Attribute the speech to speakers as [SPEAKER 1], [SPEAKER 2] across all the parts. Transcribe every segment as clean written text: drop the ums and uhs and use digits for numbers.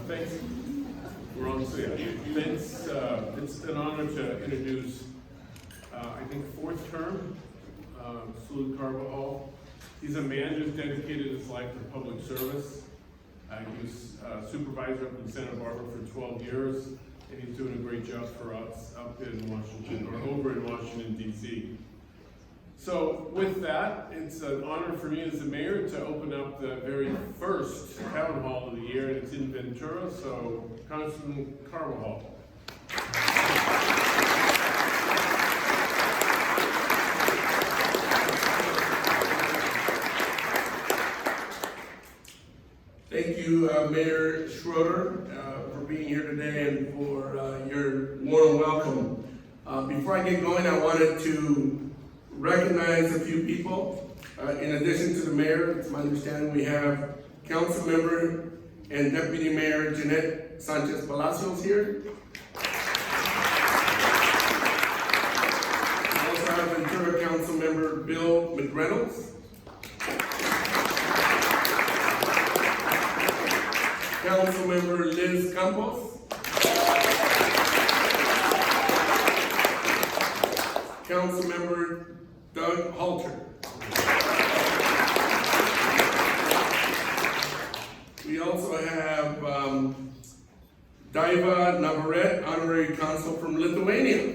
[SPEAKER 1] Thanks. We're on to Vince. It's an honor to introduce, I think, fourth term, Salud Carvajal. He's a man who's dedicated his life to public service. He was supervisor up in Santa Barbara for 12 years, and he's doing a great job for us up in Washington, or over in Washington, D.C. So with that, it's an honor for me as the mayor to open up the very first town hall of the year, and it's in Ventura, so Councilman Carvajal.
[SPEAKER 2] Thank you, Mayor Schroeder, for being here today and for your warm welcome. Before I get going, I wanted to recognize a few people. In addition to the mayor, it's my understanding we have council member and deputy mayor Jeanette Sanchez Palacios here. We also have Ventura council member Bill McReynolds. Council member Liz Campos. Council member Doug Halter. We also have Daiva Navarrete, honorary consul from Lithuania.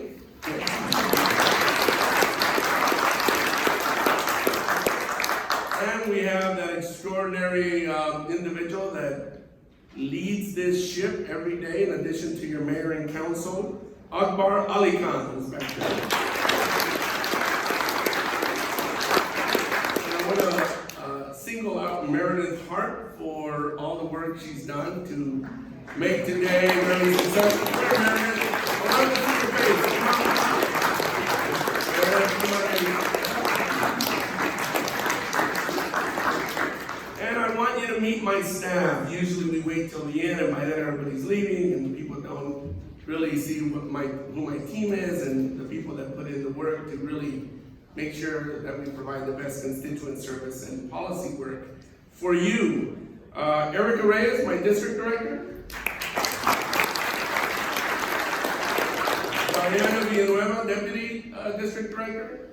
[SPEAKER 2] And we have that extraordinary individual that leads this ship every day, in addition to your mayor and council, Akbar Ali Khan, who's back there. And I want to single out Meredith Hart for all the work she's done to make today very successful. Where, Meredith? Around the face. And I want you to meet my staff. Usually we wait till the end, and by then everybody's leaving, and people don't really see who my team is, and the people that put in the work to really make sure that we provide the best constituent service and policy work for you. Erica Reyes, my district director. Diana Villanueva, deputy district director.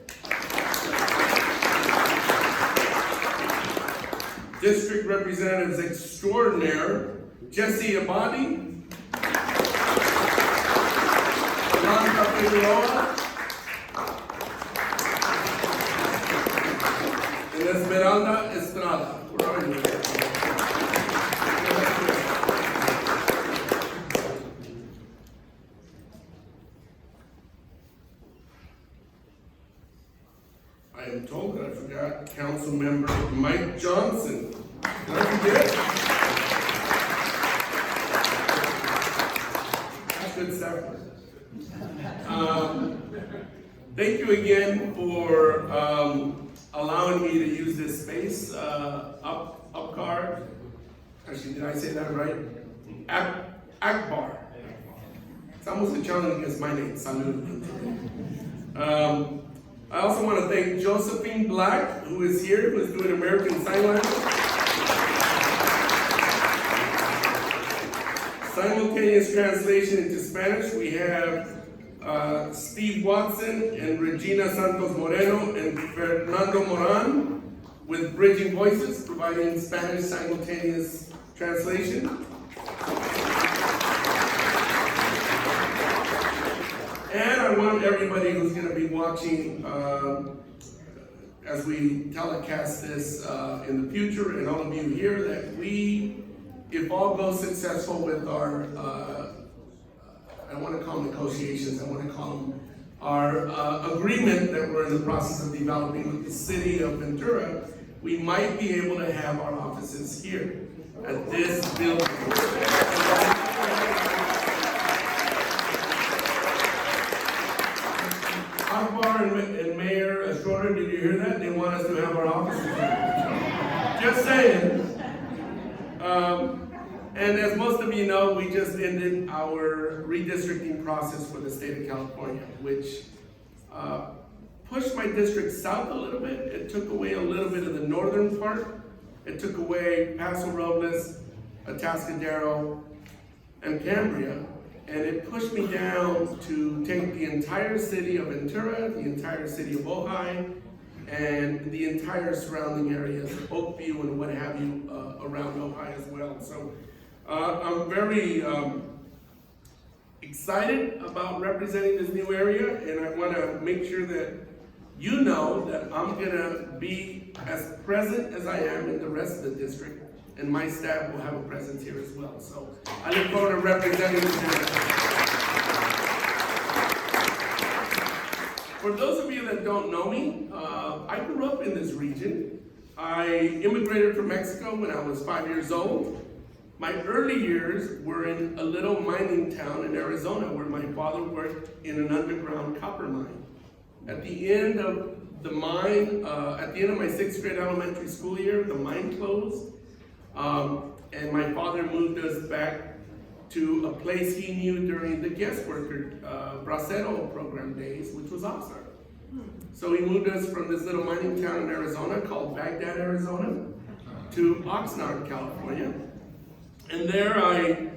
[SPEAKER 2] District Representatives Extraordinaire, Jesse Abadi, Blanca Figueroa, and Esmeralda Estrada. Where are you? I am told that I forgot Council Member Mike Johnson. Did I forget? That's good stuff. Thank you again for allowing me to use this space. Akbar. Actually, did I say that right? Akbar. It's almost a challenge against my name. Salud. I also want to thank Josephine Black, who is here, who is doing American Sign Language. Simultaneous translation into Spanish, we have Steve Watson and Regina Santos Moreno and Fernando Moran with Bridging Voices, providing Spanish simultaneous translation. And I want everybody who's going to be watching as we telecast this in the future, and all of you here, that we, if all goes successful with our, I don't want to call them negotiations, I want to call them our agreement that we're in the process of developing with the city of Ventura, we might be able to have our offices here at this building. Akbar and Mayor Schroeder, did you hear that? They want us to have our offices here. Just saying. And as most of you know, we just ended our redistricting process for the state of California, which pushed my district south a little bit. It took away a little bit of the northern part. It took away Paso Robles, Atascadero, and Cambria, and it pushed me down to take the entire city of Ventura, the entire city of Ojai, and the entire surrounding areas, Oakview and what have you, around Ojai as well. So I'm very excited about representing this new area, and I want to make sure that you know that I'm gonna be as present as I am in the rest of the district, and my staff will have a presence here as well. So I look forward to representing this area. For those of you that don't know me, I grew up in this region. I immigrated from Mexico when I was 5 years old. My early years were in a little mining town in Arizona where my father worked in an underground copper mine. At the end of the mine, at the end of my 6th grade elementary school year, the mine closed. And my father moved us back to a place he knew during the guest worker bracero program days, which was Offshore. So he moved us from this little mining town in Arizona called Baghdad, Arizona, to Oxnard, California. And there I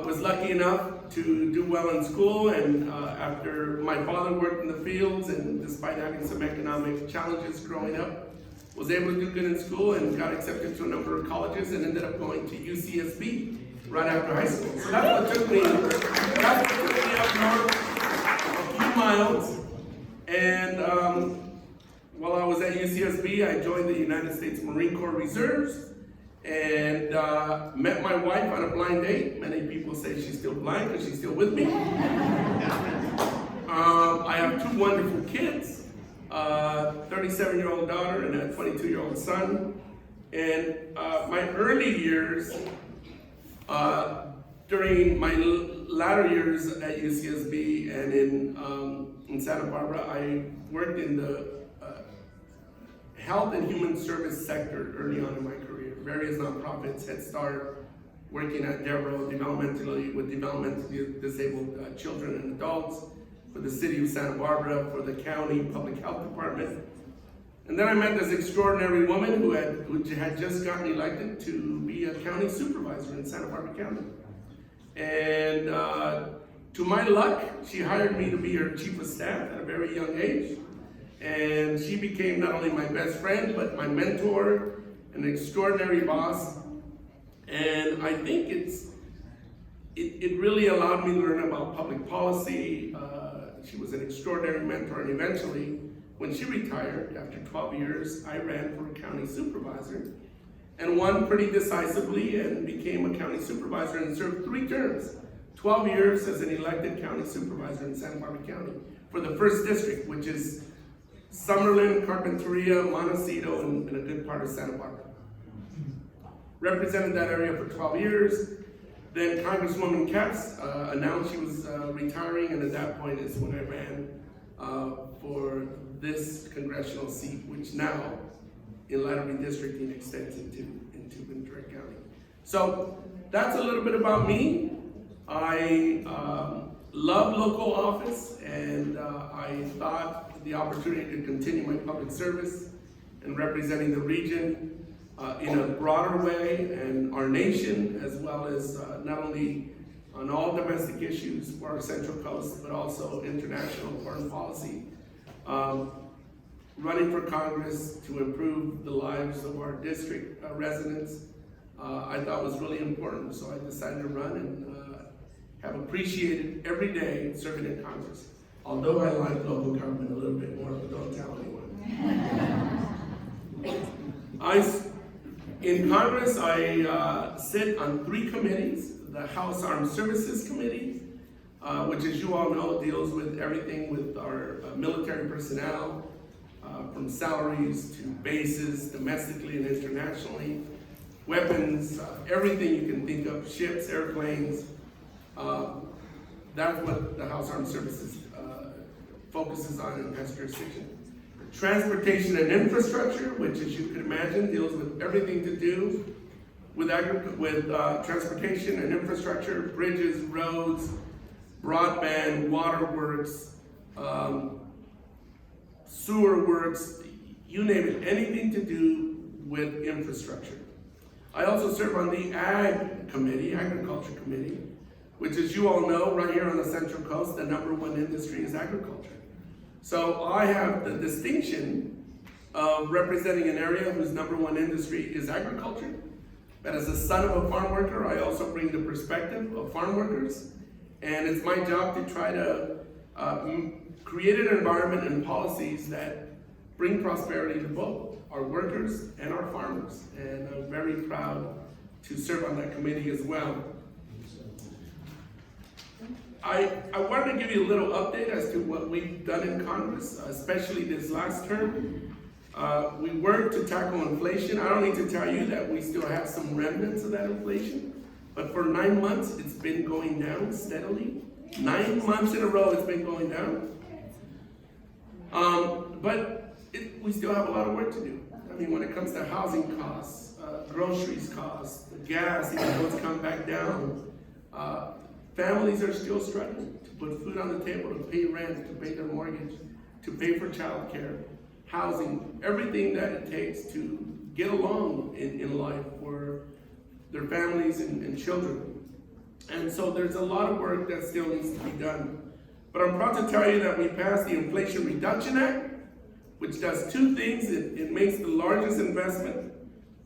[SPEAKER 2] was lucky enough to do well in school, and after my father worked in the fields, and despite having some economic challenges growing up, was able to do good in school and got accepted to a number of colleges and ended up going to UCSB right after high school. So that's what took me up north a few miles. And while I was at UCSB, I joined the United States Marine Corps Reserves and met my wife on a blind date. Many people say she's still blind because she's still with me. I have 2 wonderful kids, a 37-year-old daughter and a 22-year-old son. And my early years, during my latter years at UCSB and in Santa Barbara, I worked in the health and human service sector early on in my career. Various nonprofits, Head Start, working at Devereaux with developmentally disabled children and adults, for the city of Santa Barbara, for the county public health department. And then I met this extraordinary woman who had just gotten elected to be a county supervisor in Santa Barbara County. And to my luck, she hired me to be her chief of staff at a very young age. And she became not only my best friend, but my mentor, an extraordinary boss. And I think it really allowed me to learn about public policy. She was an extraordinary mentor, and eventually, when she retired after 12 years, I ran for a county supervisor and won pretty decisively and became a county supervisor and served 3 terms, 12 years as an elected county supervisor in Santa Barbara County for the 1st district, which is Summerlin, Carpinteria, Montecito, and a good part of Santa Barbara. Represented that area for 12 years. Then Congresswoman Katz announced she was retiring, and at that point is when I ran for this congressional seat, which now in latter redistricting extends into Ventura County. So that's a little bit about me. I love local office, and I thought the opportunity to continue my public service and representing the region in a broader way, and our nation, as well as not only on all domestic issues for our Central Coast, but also international foreign policy. Running for Congress to improve the lives of our district residents, I thought was really important, so I decided to run and have appreciated every day serving in Congress. Although I like local government a little bit more, but don't tell anyone. In Congress, I sit on 3 committees. The House Armed Services Committee, which, as you all know, deals with everything with our military personnel, from salaries to bases, domestically and internationally, weapons, everything you can think of, ships, airplanes. That's what the House Armed Services focuses on and has jurisdiction. Transportation and infrastructure, which, as you can imagine, deals with everything to do with transportation and infrastructure, bridges, roads, broadband, waterworks, sewer works, you name it, anything to do with infrastructure. I also serve on the Agriculture Committee, which, as you all know, right here on the Central Coast, the #1 industry is agriculture. So I have the distinction of representing an area whose #1 industry is agriculture. But as a son of a farm worker, I also bring the perspective of farm workers. And it's my job to try to create an environment and policies that bring prosperity to both our workers and our farmers. And I'm very proud to serve on that committee as well. I wanted to give you a little update as to what we've done in Congress, especially this last term. We worked to tackle inflation. I don't need to tell you that we still have some remnants of that inflation, but for 9 months, it's been going down steadily. 9 months in a row, it's been going down. We still have a lot of work to do. I mean, when it comes to housing costs, groceries costs, the gas, even though it's come back down, families are still struggling to put food on the table, to pay rent, to pay their mortgage, to pay for childcare, housing, everything that it takes to get along in life for their families and children. And so there's a lot of work that still needs to be done. But I'm proud to tell you that we passed the Inflation Reduction Act, which does two things. It makes the largest investment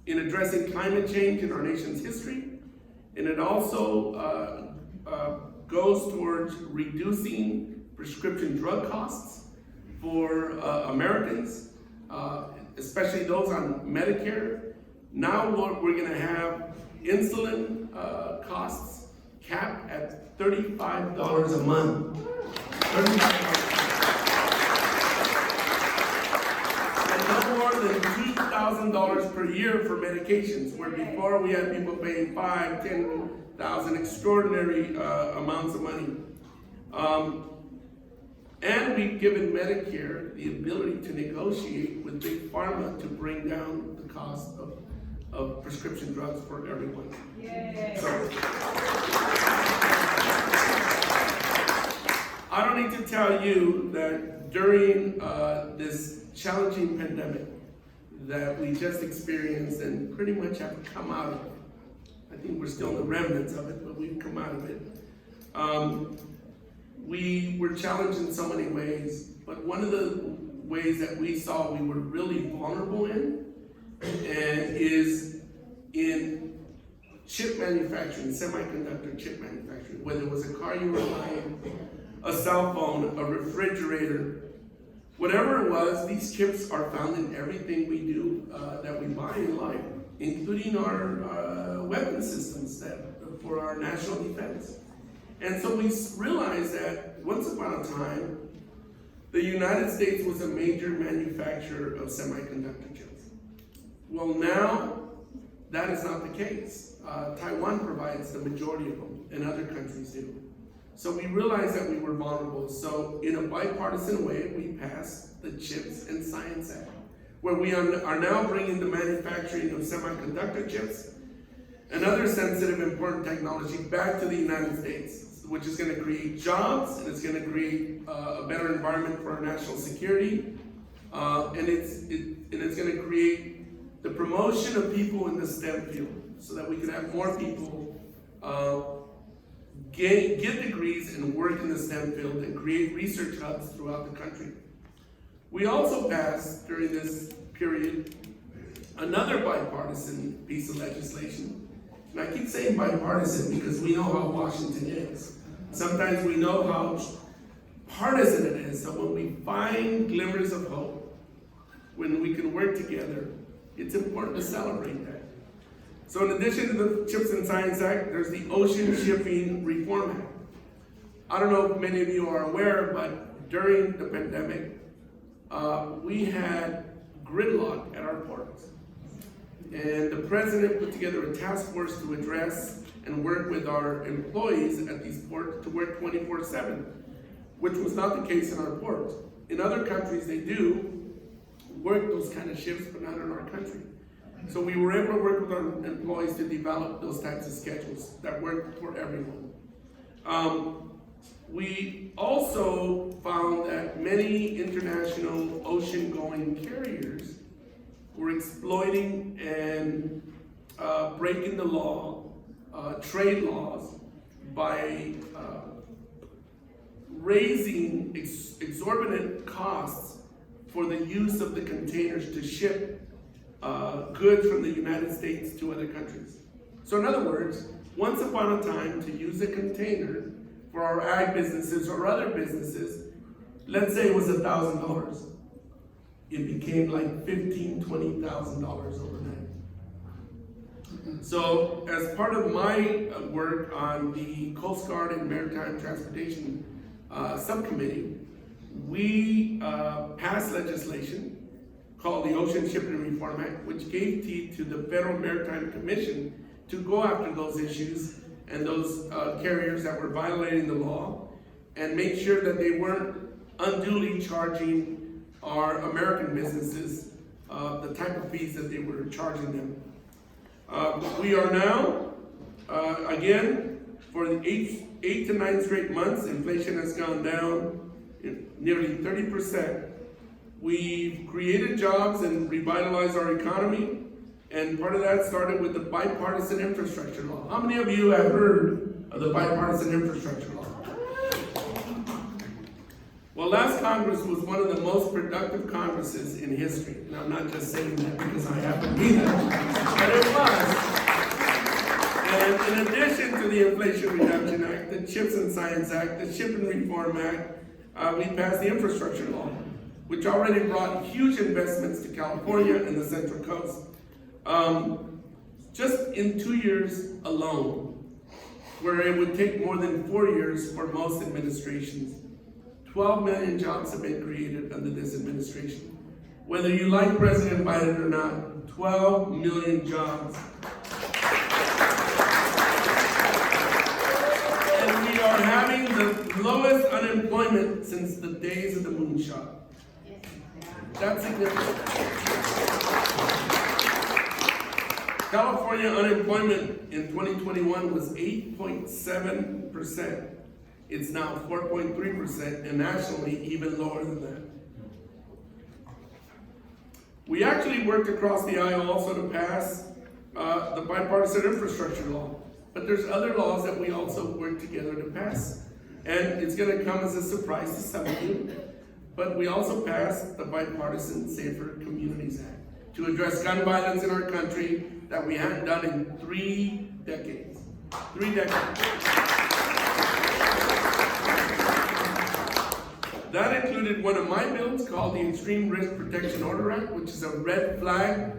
[SPEAKER 2] in addressing climate change in our nation's history. And it also goes towards reducing prescription drug costs for Americans, especially those on Medicare. Now we're gonna have insulin costs capped at $35 a month. And no more than $2,000 per year for medications, where before we had people paying $5,000, $10,000, extraordinary amounts of money. And we've given Medicare the ability to negotiate with Big Pharma to bring down the cost of prescription drugs for everyone. So, I don't need to tell you that during this challenging pandemic that we just experienced and pretty much have come out of, I think we're still in the remnants of it, but we've come out of it. We were challenged in so many ways, but one of the ways that we saw we were really vulnerable in is in chip manufacturing, semiconductor chip manufacturing. Whether it was a car you were buying, a cell phone, a refrigerator, whatever it was, these chips are found in everything we do that we buy in life, including our weapon systems for our national defense. And so we realized that once upon a time, the United States was a major manufacturer of semiconductor chips. Well, now that is not the case. Taiwan provides the majority of them, and other countries do. So we realized that we were vulnerable. So in a bipartisan way, we passed the Chips and Science Act, where we are now bringing the manufacturing of semiconductor chips and other sensitive, important technology back to the United States, which is going to create jobs, and it's going to create a better environment for our national security, and it's going to create the promotion of people in the STEM field, so that we can have more people get degrees and work in the STEM field and create research hubs throughout the country. We also passed, during this period, another bipartisan piece of legislation. And I keep saying bipartisan because we know how Washington is. Sometimes we know how partisan it is. So when we find glimmers of hope, when we can work together, it's important to celebrate that. So in addition to the Chips and Science Act, there's the Ocean Shipping Reform Act. I don't know if many of you are aware, but during the pandemic, we had gridlock at our ports. And the president put together a task force to address and work with our employees at these ports to work 24/7, which was not the case in our ports. In other countries, they do work those kind of shifts, but not in our country. So we were able to work with our employees to develop those types of schedules that work for everyone. We also found that many international ocean-going carriers were exploiting and breaking the law, trade laws, by raising exorbitant costs for the use of the containers to ship goods from the United States to other countries. So in other words, once upon a time, to use a container for our ag businesses or other businesses, let's say it was $1,000. It became like $15,000, $20,000 overnight. So as part of my work on the Coast Guard and Maritime Transportation Subcommittee, we passed legislation called the Ocean Shipping Reform Act, which gave teeth to the Federal Maritime Commission to go after those issues and those carriers that were violating the law, and make sure that they weren't unduly charging our American businesses the type of fees that they were charging them. We are now, again, for the eight to 9 straight months, inflation has gone down nearly 30%. We've created jobs and revitalized our economy, and part of that started with the Bipartisan Infrastructure Law. How many of you have heard of the Bipartisan Infrastructure Law? Well, last Congress was one of the most productive Congresses in history. And I'm not just saying that because I happen to be there, but it was. And in addition to the Inflation Reduction Act, the CHIPS and Science Act, the Shipping Reform Act, we passed the Infrastructure Law, which already brought huge investments to California and the Central Coast. Just in 2 years alone, where it would take more than 4 years for most administrations, 12 million jobs have been created under this administration. Whether you like President Biden or not, 12 million jobs. And we are having the lowest unemployment since the days of the moonshot. That's significant. California unemployment in 2021 was 8.7%. It's now 4.3%, and nationally even lower than that. We actually worked across the aisle also to pass the Bipartisan Infrastructure Law, but there's other laws that we also worked together to pass. And it's gonna come as a surprise to some of you, but we also passed the Bipartisan Safer Communities Act to address gun violence in our country that we hadn't done in 3 decades. 3 decades. That included one of my bills called the Extreme Risk Protection Order Act, which is a red flag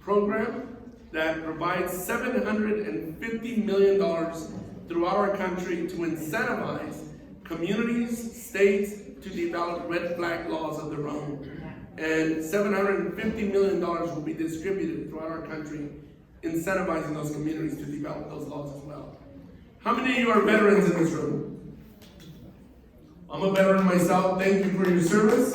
[SPEAKER 2] program that provides $750 million throughout our country to incentivize communities, states to develop red flag laws of their own. And $750 million will be distributed throughout our country, incentivizing those communities to develop those laws as well. How many of you are veterans in this room? I'm a veteran myself. Thank you for your service.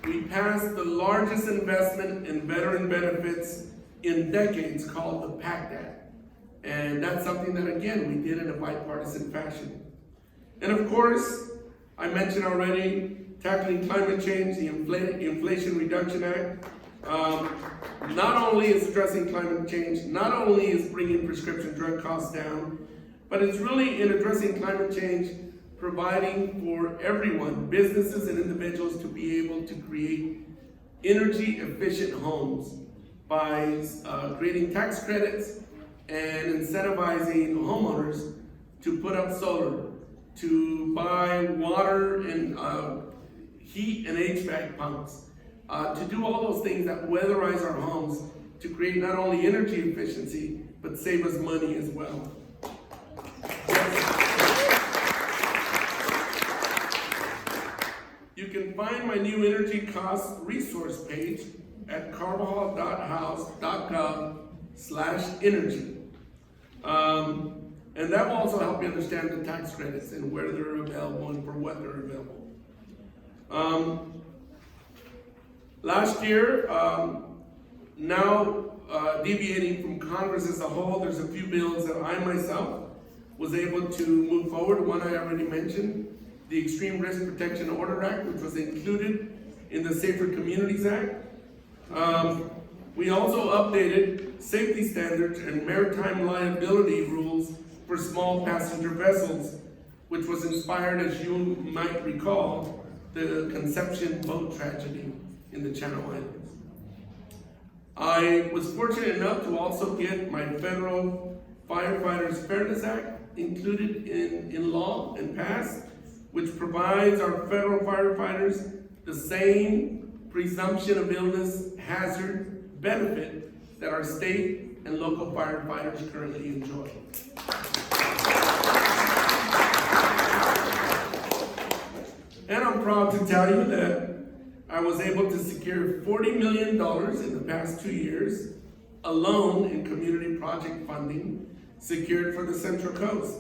[SPEAKER 2] We passed the largest investment in veteran benefits in decades, called the PACT Act. And that's something that, again, we did in a bipartisan fashion. And of course, I mentioned already, tackling climate change, the Inflation Reduction Act. Not only is addressing climate change, not only is bringing prescription drug costs down, but it's really in addressing climate change, providing for everyone, businesses and individuals, to be able to create energy efficient homes by creating tax credits and incentivizing homeowners to put up solar, to buy water and heat and HVAC pumps, to do all those things that weatherize our homes to create not only energy efficiency, but save us money as well. You can find my new energy cost resource page at carvajal.house.gov/energy. And that will also help you understand the tax credits and where they're available and for what they're available. Last year, deviating from Congress as a whole, there's a few bills that I myself was able to move forward. One I already mentioned, the Extreme Risk Protection Order Act, which was included in the Safer Communities Act. We also updated safety standards and maritime liability rules for small passenger vessels, which was inspired, as you might recall, the Conception boat tragedy in the Channel Islands. I was fortunate enough to also get my federal Firefighters Fairness Act included in law and passed, which provides our federal firefighters the same presumption of illness hazard benefit that our state and local firefighters currently enjoy. And I'm proud to tell you that I was able to secure $40 million in the past 2 years alone in community project funding secured for the Central Coast.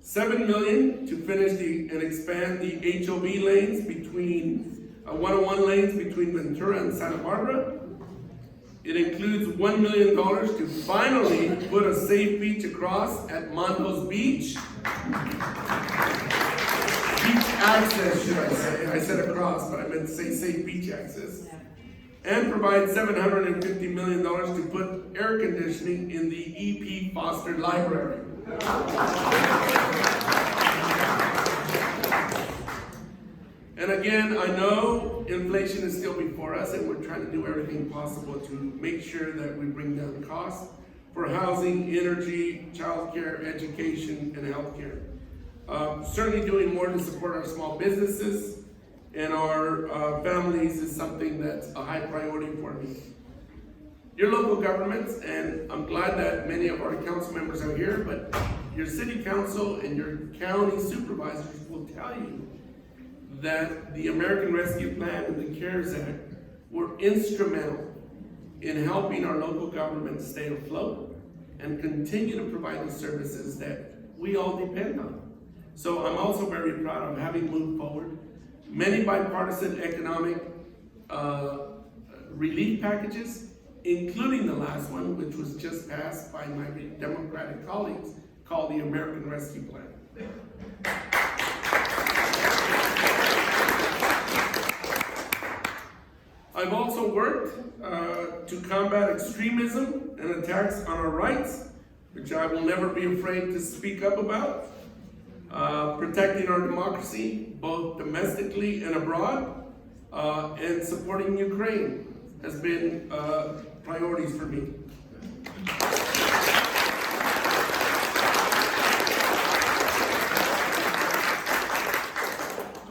[SPEAKER 2] $7 million to finish and expand the HOV lanes between 101 lanes between Ventura and Santa Barbara. It includes $1 million to finally put a safe beach across at Mondo's Beach. Beach access, should I say. I said across, but I meant to say safe beach access. And provide $750 million to put air conditioning in the E.P. Foster Library. And again, I know inflation is still before us, and we're trying to do everything possible to make sure that we bring down costs for housing, energy, childcare, education, and healthcare. Certainly doing more to support our small businesses and our families is something that's a high priority for me. Your local governments, and I'm glad that many of our council members are here, but your city council and your county supervisors will tell you that the American Rescue Plan and the CARES Act were instrumental in helping our local governments stay afloat and continue to provide the services that we all depend on. So I'm also very proud of having moved forward many bipartisan economic relief packages, including the last one, which was just passed by my Democratic colleagues, called the American Rescue Plan. I've also worked to combat extremism and attacks on our rights, which I will never be afraid to speak up about. Protecting our democracy, both domestically and abroad, and supporting Ukraine has been priorities for me.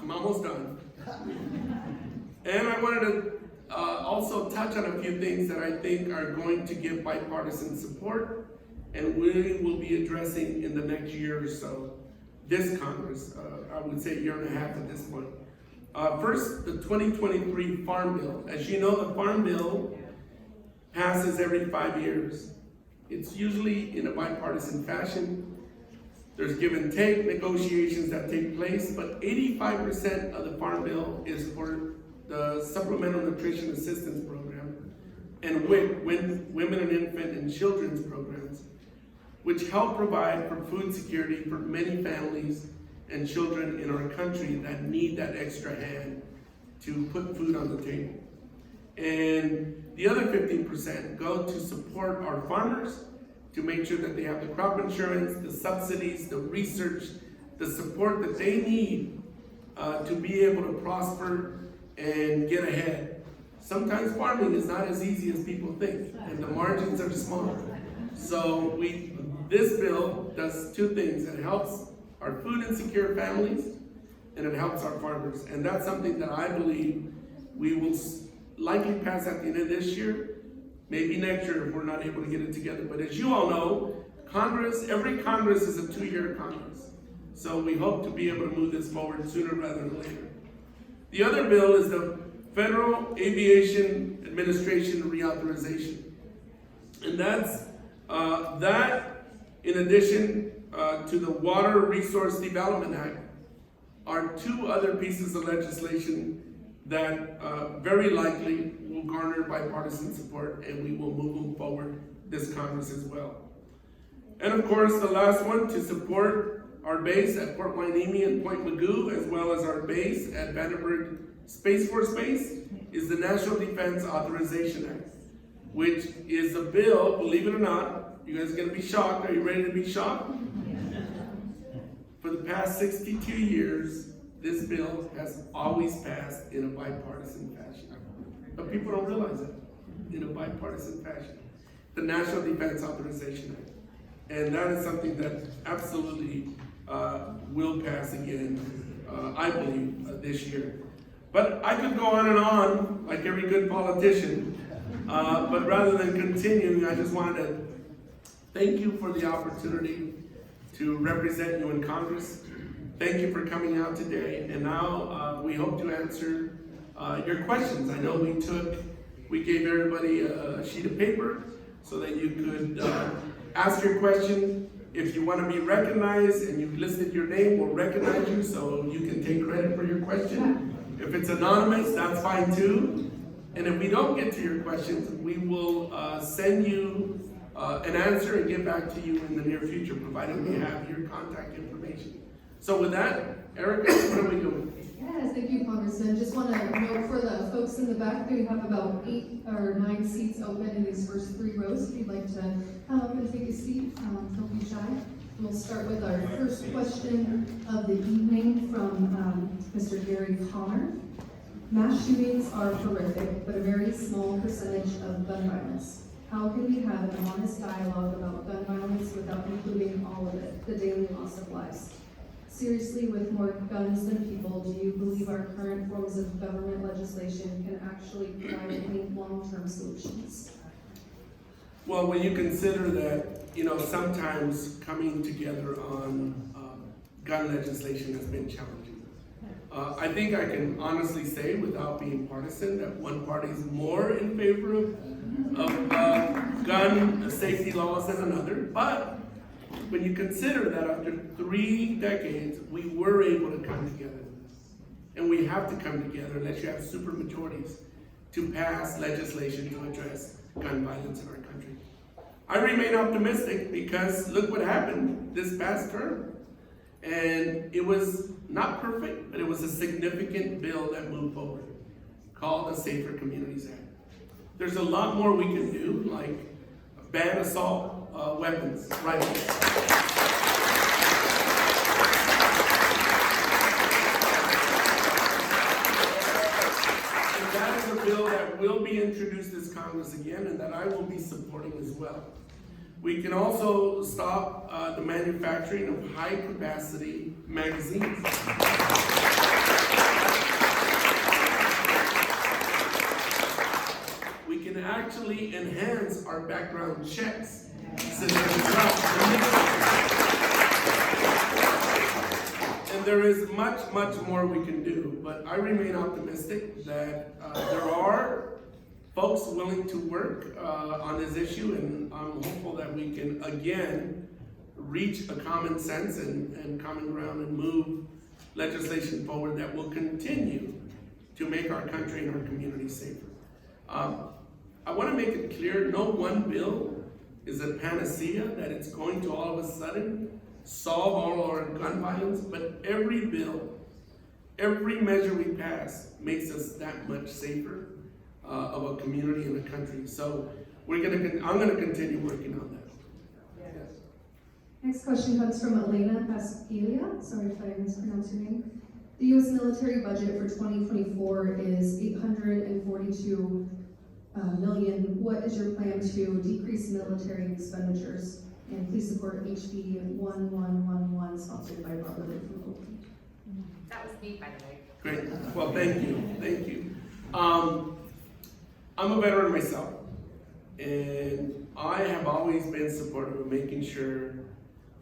[SPEAKER 2] I'm almost done. And I wanted to also touch on a few things that I think are going to give bipartisan support and we will be addressing in the next year or so. This Congress, I would say a year and a half at this point. First, the 2023 Farm Bill. As you know, the Farm Bill passes every 5 years. It's usually in a bipartisan fashion. There's give and take negotiations that take place, but 85% of the Farm Bill is for the Supplemental Nutrition Assistance Program and WIC, Women and Infant and Children's Programs, which help provide for food security for many families and children in our country that need that extra hand to put food on the table. And the other 15% go to support our farmers, to make sure that they have the crop insurance, the subsidies, the research, the support that they need to be able to prosper and get ahead. Sometimes farming is not as easy as people think, and the margins are small. So this bill does two things. It helps our food insecure families, and it helps our farmers. And that's something that I believe we will likely pass at the end of this year, maybe next year if we're not able to get it together. But as you all know, every Congress is a 2-year Congress. So we hope to be able to move this forward sooner rather than later. The other bill is the Federal Aviation Administration Reauthorization. And that's that, in addition to the Water Resource Development Act, are two other pieces of legislation that very likely will garner bipartisan support, and we will move them forward this Congress as well. And of course, the last one, to support our base at Fort Hueneme and Point Mugu, as well as our base at Vandenberg Space for Space is the National Defense Authorization Act, which is a bill, believe it or not, you guys are gonna be shocked. Are you ready to be shocked? For the past 62 years, this bill has always passed in a bipartisan fashion. But people don't realize it, in a bipartisan fashion. The National Defense Authorization Act. And that is something that absolutely will pass again, I believe, this year. But I could go on and on, like every good politician, but rather than continuing, I just wanted to thank you for the opportunity to represent you in Congress. Thank you for coming out today, and now we hope to answer your questions. I know we gave everybody a sheet of paper so that you could ask your question. If you want to be recognized and you've listed your name, we'll recognize you so you can take credit for your question. If it's anonymous, that's fine too. And if we don't get to your questions, we will send you an answer and get back to you in the near future, provided we have your contact information. So with that, Erica, what are we doing?
[SPEAKER 3] Yes, thank you, Congressman. Just want to note for the folks in the back, we have about 8 or 9 seats open in these first 3 rows. If you'd like to come up and take a seat, don't be shy. We'll start with our first question of the evening from Mr. Gary Connor. Mass shootings are horrific, but a very small percentage of gun violence. How can we have an honest dialogue about gun violence without including all of it, the daily loss of lives? Seriously, with more guns than people, do you believe our current forms of government legislation can actually provide any long-term solutions?
[SPEAKER 2] Well, when you consider that, sometimes coming together on gun legislation has been challenging. I think I can honestly say, without being partisan, that one party is more in favor of gun safety laws than another. But when you consider that after 3 decades, we were able to come together. And we have to come together unless you have super majorities to pass legislation to address gun violence in our country. I remain optimistic because look what happened this past term. And it was not perfect, but it was a significant bill that moved forward, called the Safer Communities Act. There's a lot more we can do, like ban assault weapons, rifles. And that is a bill that will be introduced this Congress again and that I will be supporting as well. We can also stop the manufacturing of high-capacity magazines. We can actually enhance our background checks system as well. And there is much, much more we can do, but I remain optimistic that there are folks willing to work on this issue, and I'm hopeful that we can again reach a common sense and common ground and move legislation forward that will continue to make our country and our communities safer. I want to make it clear, no one bill is a panacea, that it's going to all of a sudden solve all our gun violence, but every bill, every measure we pass makes us that much safer of a community and a country. So I'm gonna continue working on that. Yes.
[SPEAKER 3] Next question comes from Elena Pasquilla. Sorry if I mispronounced your name. The U.S. military budget for 2024 is $842 million. What is your plan to decrease military expenditures? And please support HB 1111, sponsored by Robert from Oakland.
[SPEAKER 4] That was me, by the way.
[SPEAKER 2] Great. Well, thank you. I'm a veteran myself, and I have always been supportive of making sure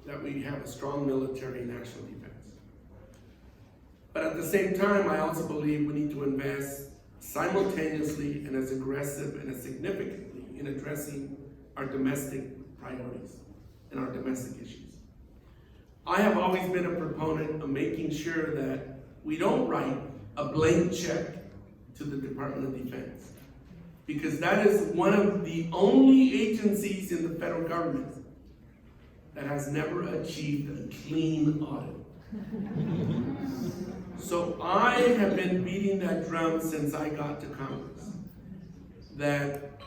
[SPEAKER 2] that we have a strong military and national defense. But at the same time, I also believe we need to invest simultaneously and as aggressive and as significantly in addressing our domestic priorities and our domestic issues. I have always been a proponent of making sure that we don't write a blank check to the Department of Defense, because that is one of the only agencies in the federal government that has never achieved a clean audit. So I have been beating that drum since I got to Congress, that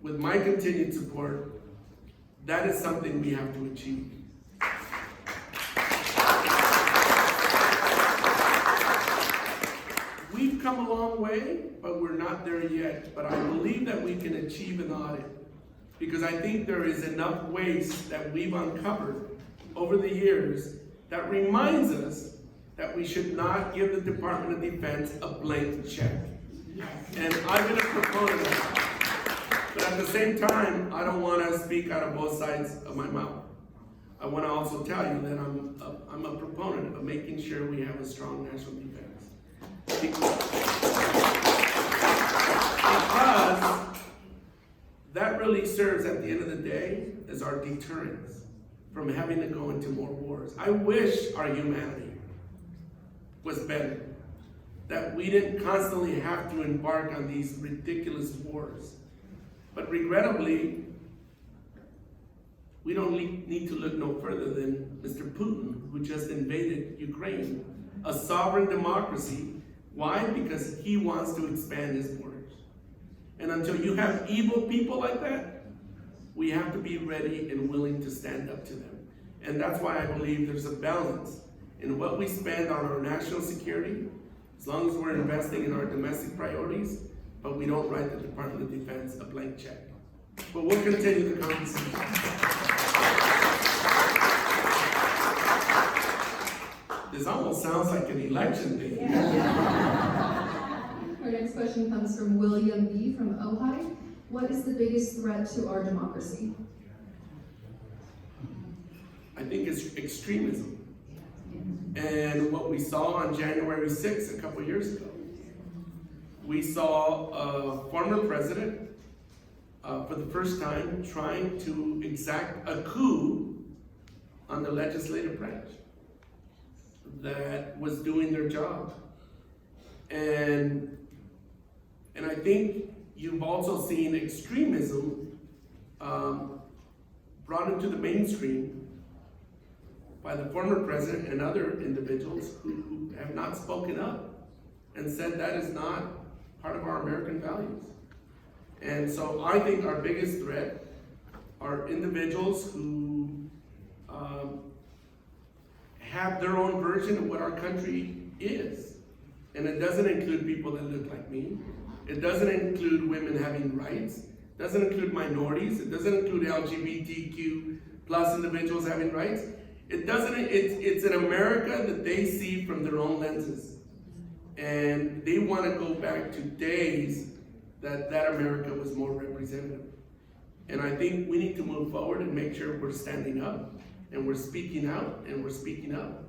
[SPEAKER 2] with my continued support, that is something we have to achieve. We've come a long way, but we're not there yet. But I believe that we can achieve an audit, because I think there is enough waste that we've uncovered over the years that reminds us that we should not give the Department of Defense a blank check. And I've been a proponent of that. But at the same time, I don't want to speak out of both sides of my mouth. I want to also tell you that I'm a proponent of making sure we have a strong national defense. Because that really serves at the end of the day as our deterrence from having to go into more wars. I wish our humanity was better, that we didn't constantly have to embark on these ridiculous wars. But regrettably, we don't need to look no further than Mr. Putin, who just invaded Ukraine, a sovereign democracy. Why? Because he wants to expand his borders. And until you have evil people like that, we have to be ready and willing to stand up to them. And that's why I believe there's a balance in what we spend on our national security, as long as we're investing in our domestic priorities, but we don't write the Department of Defense a blank check. But we'll continue the conversation. This almost sounds like an election thing.
[SPEAKER 3] Our next question comes from William B. from Ojai. What is the biggest threat to our democracy?
[SPEAKER 2] I think it's extremism. And what we saw on January 6th, a couple years ago, we saw a former president, for the first time, trying to exact a coup on the legislative branch that was doing their job. And I think you've also seen extremism brought into the mainstream by the former president and other individuals who have not spoken up and said that is not part of our American values. And so I think our biggest threat are individuals who have their own version of what our country is. And it doesn't include people that look like me. It doesn't include women having rights. It doesn't include minorities. It doesn't include LGBTQ plus individuals having rights. It's an America that they see from their own lenses. And they want to go back to days that America was more representative. And I think we need to move forward and make sure we're standing up and we're speaking out and we're speaking up.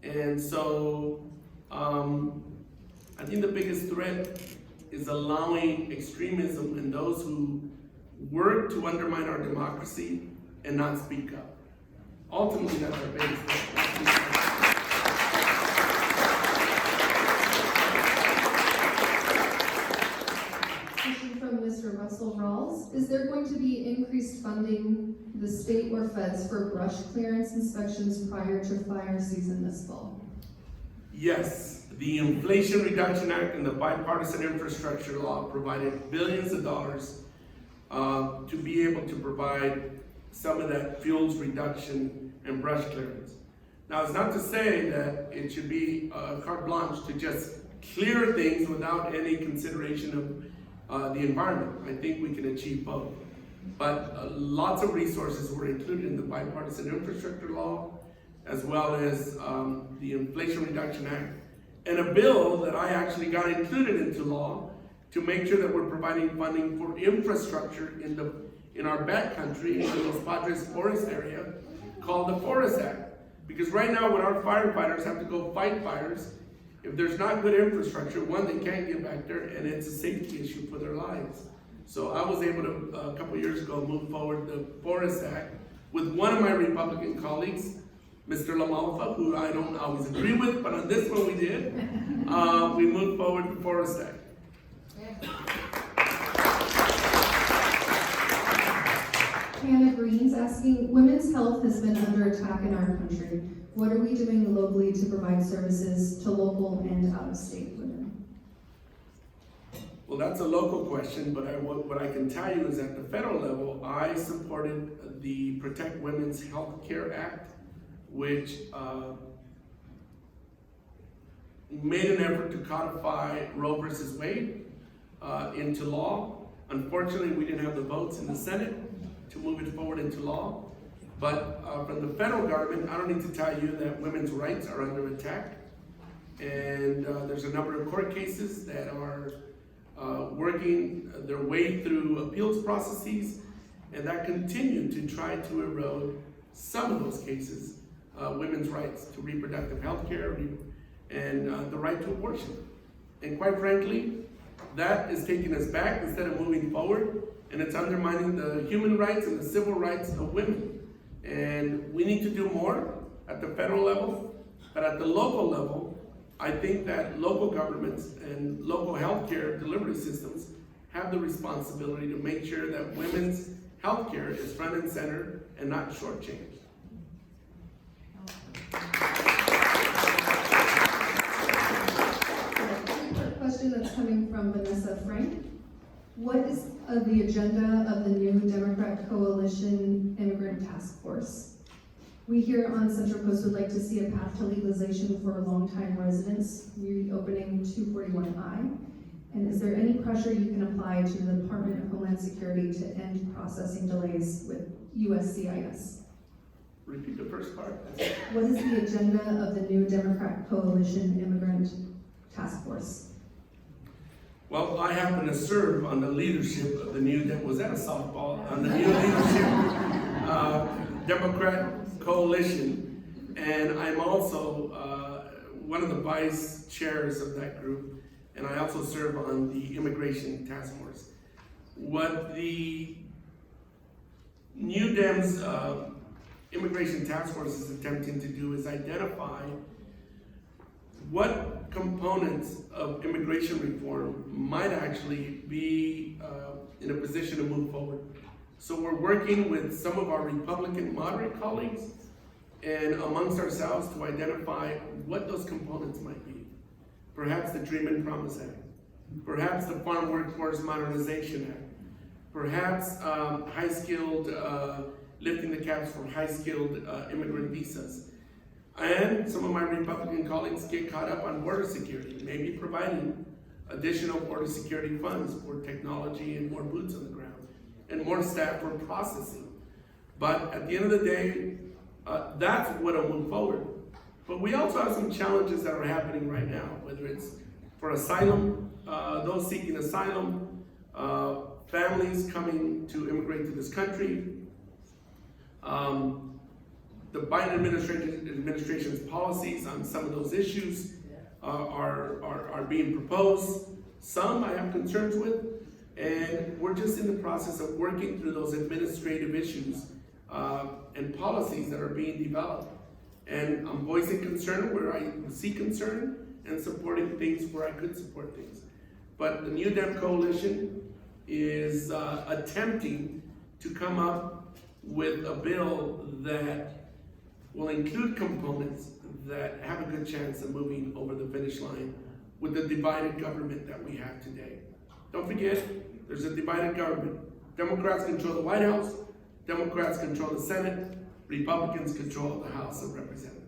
[SPEAKER 2] And so I think the biggest threat is allowing extremism and those who work to undermine our democracy and not speak up. Ultimately, that's our biggest threat.
[SPEAKER 3] Question from Mr. Russell Rawls. Is there going to be increased funding the state or feds for brush clearance inspections prior to fire season this fall?
[SPEAKER 2] Yes, the Inflation Reduction Act and the Bipartisan Infrastructure Law provided billions of dollars to be able to provide some of that fuels reduction and brush clearance. Now, it's not to say that it should be carte blanche to just clear things without any consideration of the environment. I think we can achieve both. But lots of resources were included in the Bipartisan Infrastructure Law, as well as the Inflation Reduction Act, and a bill that I actually got included into law to make sure that we're providing funding for infrastructure in our backcountry, in Los Padres Forest area, called the Forest Act. Because right now when our firefighters have to go fight fires, if there's not good infrastructure, one, they can't get back there, and it's a safety issue for their lives. So I was able to, a couple years ago, move forward the Forest Act with one of my Republican colleagues, Mr. LaMalfa, who I don't always agree with, but on this one we did. We moved forward the Forest Act.
[SPEAKER 3] Hannah Green's asking, women's health has been under attack in our country. What are we doing locally to provide services to local and out-of-state women?
[SPEAKER 2] Well, that's a local question, but what I can tell you is at the federal level, I supported the Protect Women's Health Care Act, which made an effort to codify Roe versus Wade into law. Unfortunately, we didn't have the votes in the Senate to move it forward into law. But from the federal government, I don't need to tell you that women's rights are under attack. And there's a number of court cases that are working their way through appeals processes, and that continue to try to erode some of those cases, women's rights to reproductive health care and the right to abortion. And quite frankly, that is taking us back instead of moving forward, and it's undermining the human rights and the civil rights of women. And we need to do more at the federal level, but at the local level, I think that local governments and local healthcare delivery systems have the responsibility to make sure that women's healthcare is front and center and not shortchanged.
[SPEAKER 3] Question that's coming from Vanessa Frank. What is the agenda of the new Democrat Coalition Immigrant Task Force? We here on Central Coast would like to see a path to legalization for longtime residents, reopening 241I. And is there any pressure you can apply to the Department of Homeland Security to end processing delays with USCIS?
[SPEAKER 2] Repeat the first part.
[SPEAKER 3] What is the agenda of the new Democrat Coalition Immigrant Task Force?
[SPEAKER 2] Well, I happen to serve on the leadership of the new, was that a softball? On the new leadership Democrat Coalition, and I'm also one of the vice chairs of that group, and I also serve on the Immigration Task Force. What the New Dems Immigration Task Force is attempting to do is identify what components of immigration reform might actually be in a position to move forward. So we're working with some of our Republican moderate colleagues and amongst ourselves to identify what those components might be. Perhaps the Dream and Promise Act, perhaps the Farm Workforce Modernization Act, perhaps high-skilled, lifting the caps for high-skilled immigrant visas. And some of my Republican colleagues get caught up on border security, maybe providing additional border security funds for technology and more boots on the ground and more staff for processing. But at the end of the day, that's what will move forward. But we also have some challenges that are happening right now, whether it's for asylum, those seeking asylum, families coming to immigrate to this country, the Biden administration's policies on some of those issues are being proposed. Some I have concerns with, and we're just in the process of working through those administrative issues and policies that are being developed. And I'm voicing concern where I see concern and supporting things where I could support things. But the New Dem Coalition is attempting to come up with a bill that will include components that have a good chance of moving over the finish line with the divided government that we have today. Don't forget, there's a divided government. Democrats control the White House, Democrats control the Senate, Republicans control the House of Representatives.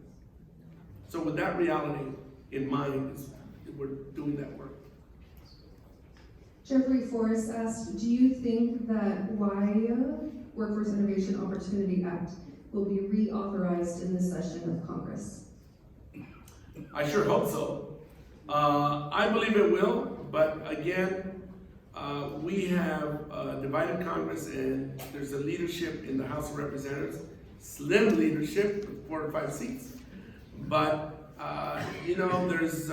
[SPEAKER 2] So with that reality in mind, we're doing that work.
[SPEAKER 3] Jeffrey Forrest asked, do you think that WIA, Workforce Innovation Opportunity Act, will be reauthorized in this session of Congress?
[SPEAKER 2] I sure hope so. I believe it will, but again, we have a divided Congress, and there's a leadership in the House of Representatives, slim leadership with 4 or 5 seats. But there's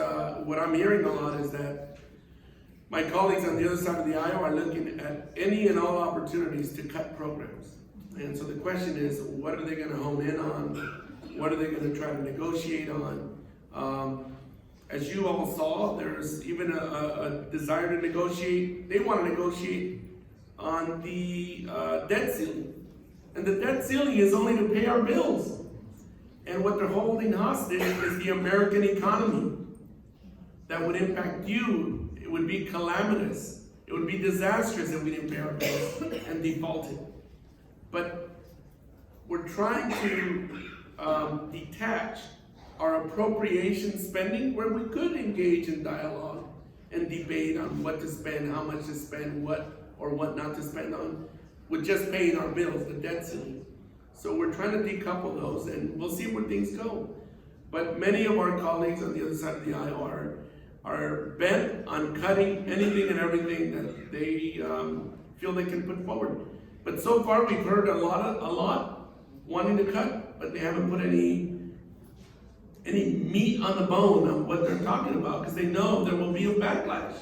[SPEAKER 2] what I'm hearing a lot is that my colleagues on the other side of the aisle are looking at any and all opportunities to cut programs. And so the question is, what are they going to hone in on? What are they going to try to negotiate on? As you all saw, there's even a desire to negotiate. They want to negotiate on the debt ceiling. And the debt ceiling is only to pay our bills. And what they're holding hostage is the American economy. That would impact you. It would be calamitous. It would be disastrous if we didn't pay our bills and defaulted. But we're trying to detach our appropriation spending where we could engage in dialogue and debate on what to spend, how much to spend, what or what not to spend on, with just paying our bills, the debt ceiling. So we're trying to decouple those, and we'll see where things go. But many of our colleagues on the other side of the aisle are bent on cutting anything and everything that they feel they can put forward. But so far we've heard a lot wanting to cut, but they haven't put any meat on the bone on what they're talking about, because they know there will be a backlash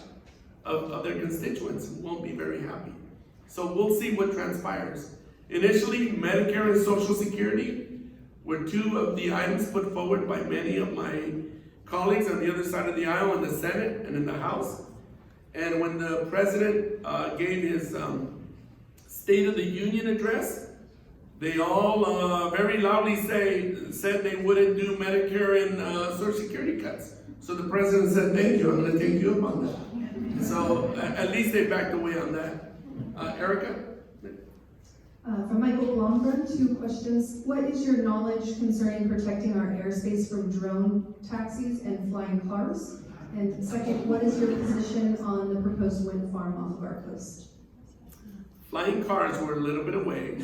[SPEAKER 2] of their constituents who won't be very happy. So we'll see what transpires. Initially, Medicare and Social Security were two of the items put forward by many of my colleagues on the other side of the aisle in the Senate and in the House. And when the president gave his State of the Union address, they all very loudly said they wouldn't do Medicare and Social Security cuts. So the president said, thank you, I'm gonna take you up on that. So at least they backed away on that. Erica?
[SPEAKER 3] From Michael Longburn, 2 questions. What is your knowledge concerning protecting our airspace from drone taxis and flying cars? And second, what is your position on the proposed wind farm off of our coast?
[SPEAKER 2] Flying cars were a little bit away.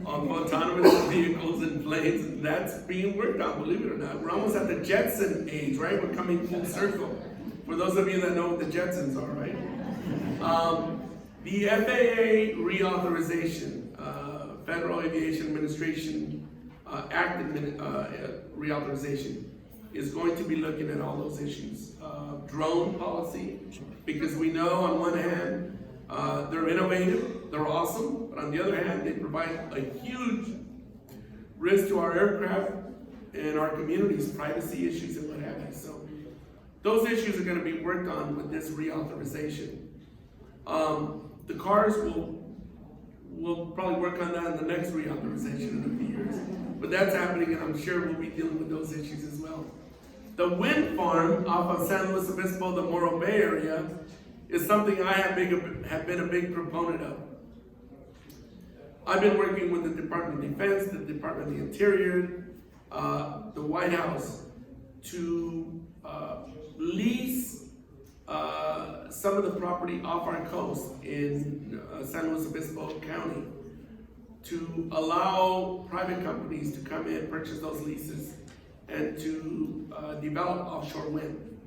[SPEAKER 2] On autonomous vehicles and planes, that's being worked on, believe it or not. We're almost at the Jetson age, right? We're coming full circle. For those of you that know what the Jetsons are, right? The FAA reauthorization, Federal Aviation Administration Act reauthorization, is going to be looking at all those issues. Drone policy, because we know on one hand, they're innovative, they're awesome, but on the other hand, they provide a huge risk to our aircraft and our communities, privacy issues and what have you. So those issues are going to be worked on with this reauthorization. The cars we'll probably work on that in the next reauthorization in a few years. But that's happening, and I'm sure we'll be dealing with those issues as well. The wind farm off of San Luis Obispo, the Morro Bay area, is something I have been a big proponent of. I've been working with the Department of Defense, the Department of the Interior, the White House to lease some of the property off our coast in San Luis Obispo County to allow private companies to come in, purchase those leases, and to develop offshore wind.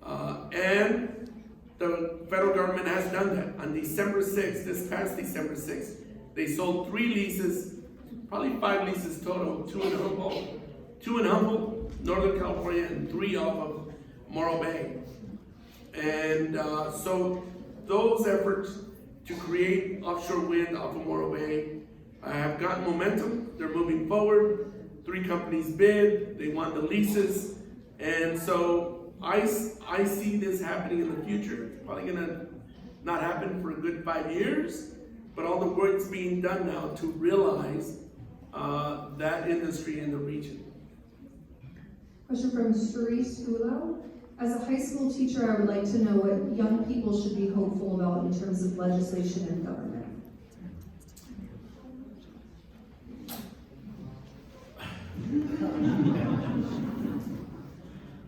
[SPEAKER 2] And the federal government has done that. On December 6th, this past December 6th, they sold 3 leases, probably 5 leases total, 2 in Humboldt, Northern California, and 3 off of Morro Bay. And so those efforts to create offshore wind off of Morro Bay have gotten momentum. They're moving forward. 3 companies bid, they want the leases. And so I see this happening in the future. It's probably gonna not happen for a good 5 years, but all the work's being done now to realize that industry in the region.
[SPEAKER 3] Question from Schroeder. As a high school teacher, I would like to know what young people should be hopeful about in terms of legislation and government.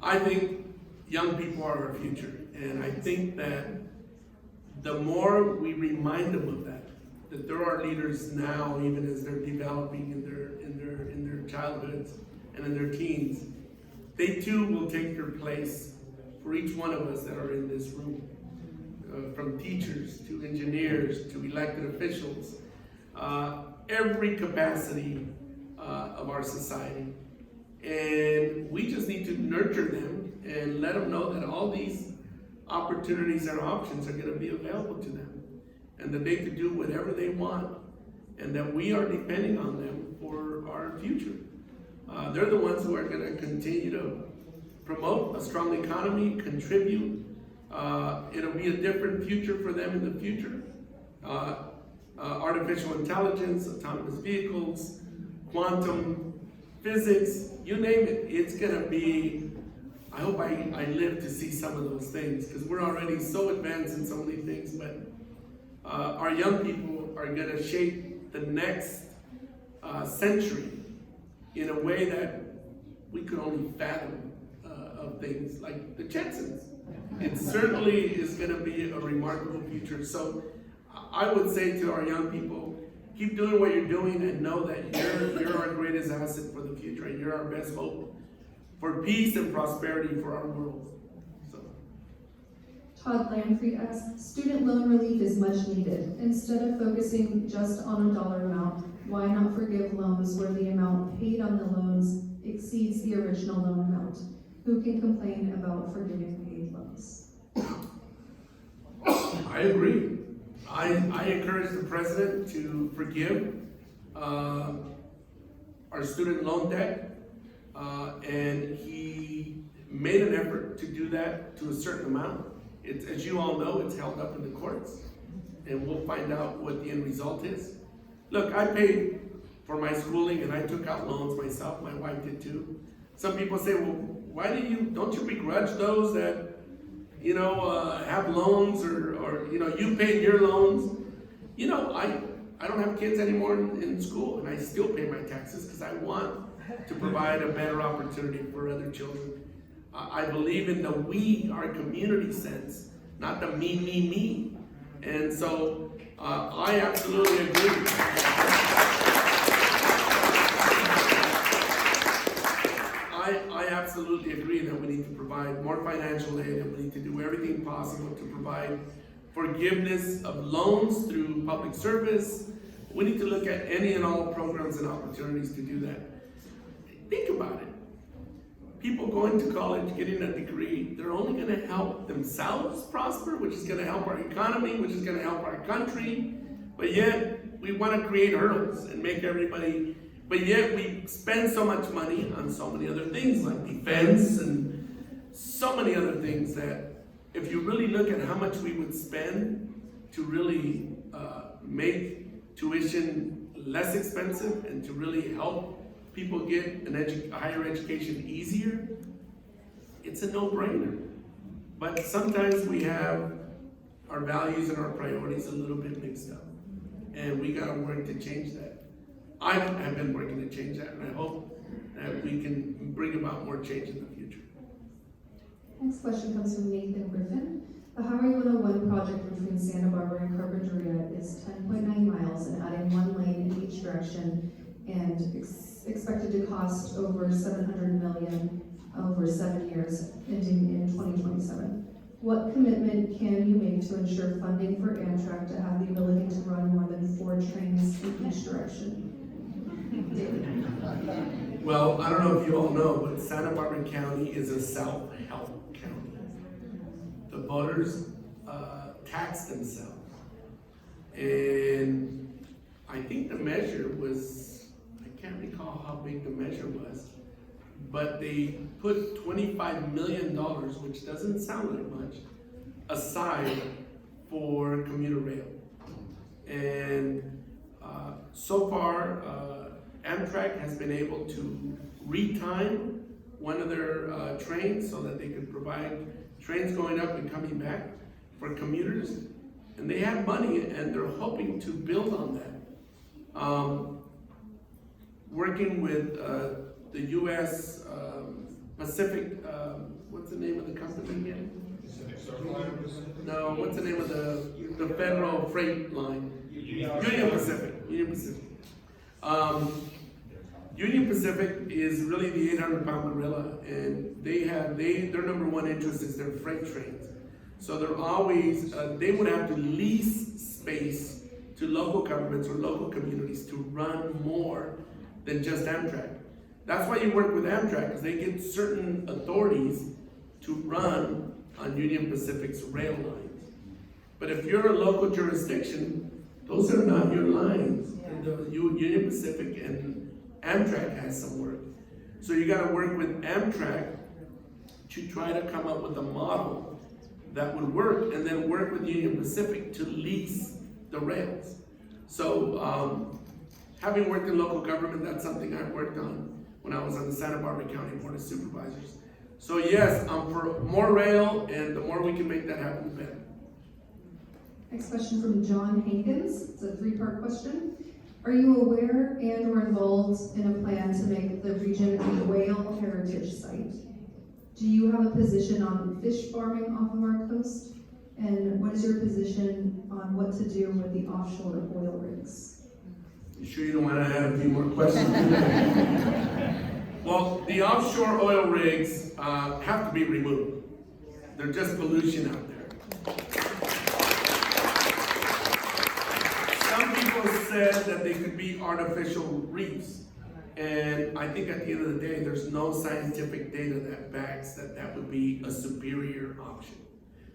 [SPEAKER 2] I think young people are our future, and I think that the more we remind them of that there are leaders now, even as they're developing in their childhoods and in their teens, they too will take their place for each one of us that are in this room, from teachers to engineers to elected officials, every capacity of our society. And we just need to nurture them and let them know that all these opportunities and options are going to be available to them, and that they could do whatever they want, and that we are depending on them for our future. They're the ones who are going to continue to promote a strong economy, contribute. It'll be a different future for them in the future. Artificial intelligence, autonomous vehicles, quantum physics, you name it, it's gonna be, I hope I live to see some of those things, because we're already so advanced in so many things, but our young people are gonna shape the next century in a way that we could only fathom of things like the Jetsons. It certainly is gonna be a remarkable future. So I would say to our young people, keep doing what you're doing and know that you're our greatest asset for the future, and you're our best hope for peace and prosperity for our world. So.
[SPEAKER 3] Todd Lamprey asks, student loan relief is much needed. Instead of focusing just on a dollar amount, why not forgive loans where the amount paid on the loans exceeds the original loan amount? Who can complain about forgiving paid loans?
[SPEAKER 2] I agree. I encourage the president to forgive our student loan debt, and he made an effort to do that to a certain amount. It's, as you all know, it's held up in the courts, and we'll find out what the end result is. Look, I paid for my schooling, and I took out loans myself. My wife did too. Some people say, well, why don't you begrudge those that have loans or you paid your loans? I don't have kids anymore in school, and I still pay my taxes because I want to provide a better opportunity for other children. I believe in the we, our community sense, not the me. And so I absolutely agree. I absolutely agree that we need to provide more financial aid, and we need to do everything possible to provide forgiveness of loans through public service. We need to look at any and all programs and opportunities to do that. Think about it. People going to college, getting a degree, they're only going to help themselves prosper, which is going to help our economy, which is going to help our country. But yet, we want to create hurdles and make everybody, but yet we spend so much money on so many other things like defense and so many other things that if you really look at how much we would spend to really make tuition less expensive and to really help people get a higher education easier, it's a no-brainer. But sometimes we have our values and our priorities a little bit mixed up, and we gotta work to change that. I have been working to change that, and I hope that we can bring about more change in the future.
[SPEAKER 3] Next question comes from Nathan Griffin. The Highway 101 project between Santa Barbara and Carpinteria is 10.9 miles and adding one lane in each direction, and expected to cost over $700 million over 7 years, ending in 2027. What commitment can you make to ensure funding for Amtrak to have the ability to run more than 4 trains in each direction? David.
[SPEAKER 2] Well, I don't know if you all know, but Santa Barbara County is a self-help county. The voters tax themselves. And I think the measure was, I can't recall how big the measure was, but they put $25 million, which doesn't sound like much, aside for commuter rail. And so far, Amtrak has been able to retime one of their trains so that they could provide trains going up and coming back for commuters. And they have money, and they're hoping to build on that. Working with the U.S. Pacific, what's the name of the company again? No, what's the name of the federal freight line? Union Pacific. Union Pacific is really the 800-pound gorilla, and their number one interest is their freight trains. So they're always, they would have to lease space to local governments or local communities to run more than just Amtrak. That's why you work with Amtrak, because they get certain authorities to run on Union Pacific's rail lines. But if you're a local jurisdiction, those are not your lines. Union Pacific and Amtrak has some work. So you gotta work with Amtrak to try to come up with a model that would work, and then work with Union Pacific to lease the rails. So having worked in local government, that's something I worked on when I was on the Santa Barbara County Board of Supervisors. So yes, I'm for more rail, and the more we can make that happen, the better.
[SPEAKER 3] Next question from John Hankins. It's a three-part question. Are you aware and or involved in a plan to make the region a whale heritage site? Do you have a position on fish farming off of our coast? And what is your position on what to do with the offshore oil rigs?
[SPEAKER 2] You sure you don't want to add a few more questions? Well, the offshore oil rigs have to be removed. They're just pollution out there. Some people said that they could be artificial reefs. And I think at the end of the day, there's no scientific data that backs that would be a superior option.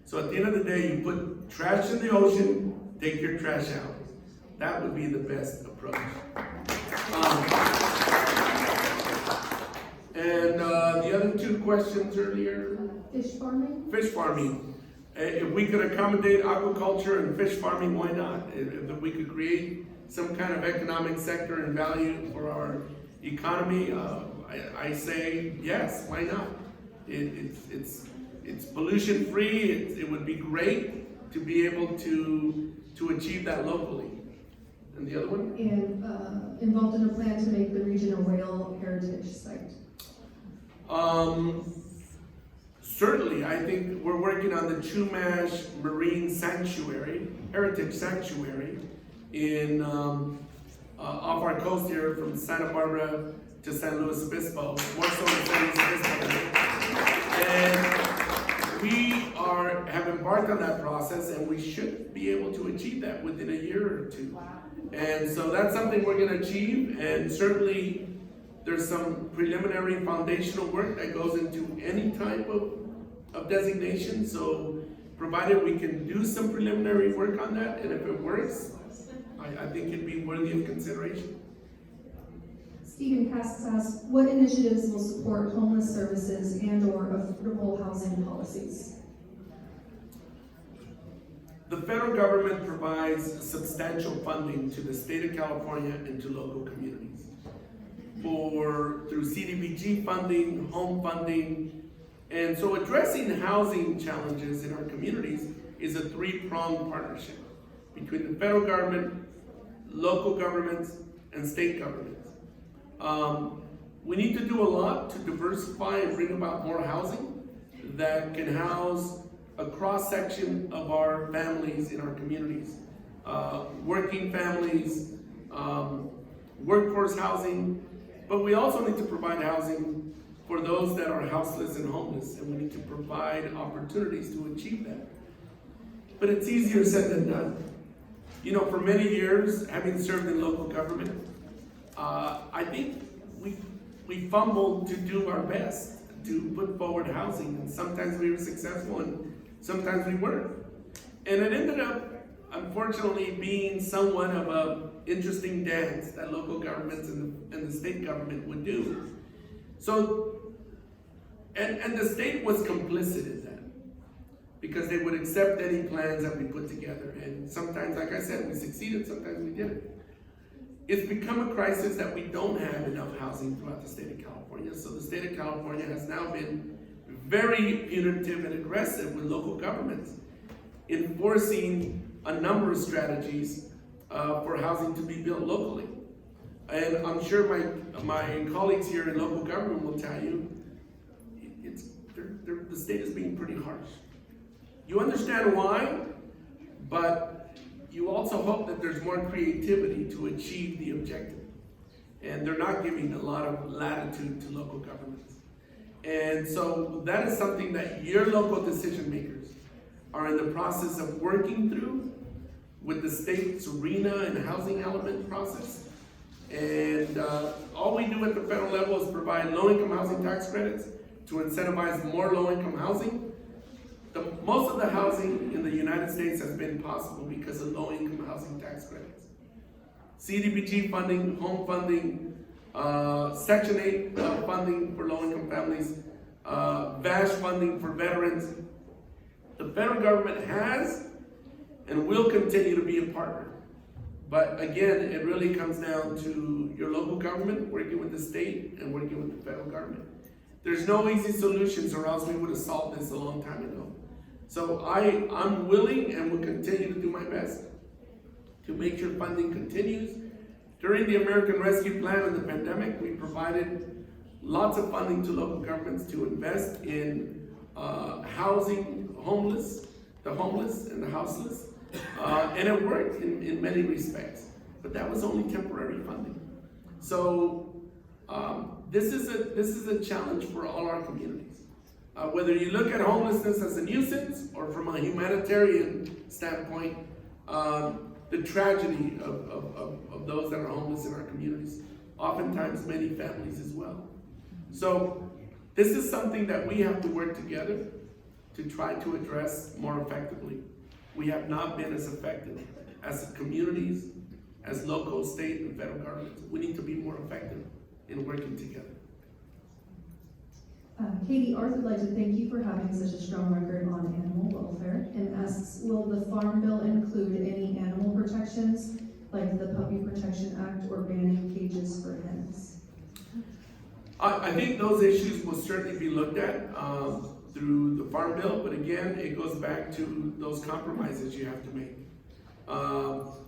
[SPEAKER 2] So at the end of the day, you put trash in the ocean, take your trash out. That would be the best approach. And the other two questions earlier?
[SPEAKER 3] Fish farming?
[SPEAKER 2] Fish farming. If we could accommodate aquaculture and fish farming, why not? If we could create some kind of economic sector and value for our economy, I say yes, why not? It's pollution free. It would be great to be able to achieve that locally. And the other one?
[SPEAKER 3] And involved in a plan to make the region a whale heritage site.
[SPEAKER 2] Certainly, I think we're working on the Chumash Marine Sanctuary, Heritage Sanctuary, in off our coast here from Santa Barbara to San Luis Obispo, more so than San Luis Obispo. And we have embarked on that process, and we should be able to achieve that within a year or two.
[SPEAKER 4] Wow.
[SPEAKER 2] And so that's something we're going to achieve, and certainly there's some preliminary foundational work that goes into any type of designation. So provided we can do some preliminary work on that, and if it works, I think it'd be worthy of consideration.
[SPEAKER 3] Stephen Cassis asks, what initiatives will support homeless services and or affordable housing policies?
[SPEAKER 2] The federal government provides substantial funding to the state of California and to local communities through CDBG funding, home funding, and so addressing housing challenges in our communities is a three-pronged partnership between the federal government, local governments, and state governments. We need to do a lot to diversify and bring about more housing that can house a cross-section of our families in our communities. Working families, workforce housing, but we also need to provide housing for those that are houseless and homeless, and we need to provide opportunities to achieve that. But it's easier said than done. You know, for many years, having served in local government, I think we fumbled to do our best to put forward housing, and sometimes we were successful and sometimes we weren't. And it ended up, unfortunately, being somewhat of an interesting dance that local governments and the state government would do. So, and the state was complicit in that, because they would accept any plans that we put together. And sometimes, like I said, we succeeded, sometimes we didn't. It's become a crisis that we don't have enough housing throughout the state of California. So the state of California has now been very punitive and aggressive with local governments, enforcing a number of strategies for housing to be built locally. And I'm sure my colleagues here in local government will tell you, the state is being pretty harsh. You understand why, but you also hope that there's more creativity to achieve the objective. And they're not giving a lot of latitude to local governments. And so that is something that your local decision makers are in the process of working through with the state's arena and housing element process. And all we do at the federal level is provide low-income housing tax credits to incentivize more low-income housing. Most of the housing in the United States has been possible because of low-income housing tax credits. CDBG funding, home funding, Section 8 funding for low-income families, VASH funding for veterans. The federal government has and will continue to be a partner But again, it really comes down to your local government working with the state and working with the federal government. There's no easy solutions, or else we would have solved this a long time ago. So I'm willing and will continue to do my best to make sure funding continues. During the American Rescue Plan and the pandemic, we provided lots of funding to local governments to invest in housing the homeless and the houseless. And it worked in many respects, but that was only temporary funding. So this is a challenge for all our communities. Whether you look at homelessness as a nuisance or from a humanitarian standpoint, the tragedy of those that are homeless in our communities, oftentimes many families as well. So this is something that we have to work together to try to address more effectively. We have not been as effective as communities, as local, state, and federal governments. We need to be more effective in working together.
[SPEAKER 3] Katie, Arthur would like to thank you for having such a strong record on animal welfare and asks, will the Farm Bill include any animal protections like the Puppy Protection Act or banning cages for hens?
[SPEAKER 2] I think those issues will certainly be looked at through the Farm Bill, but again, it goes back to those compromises you have to make.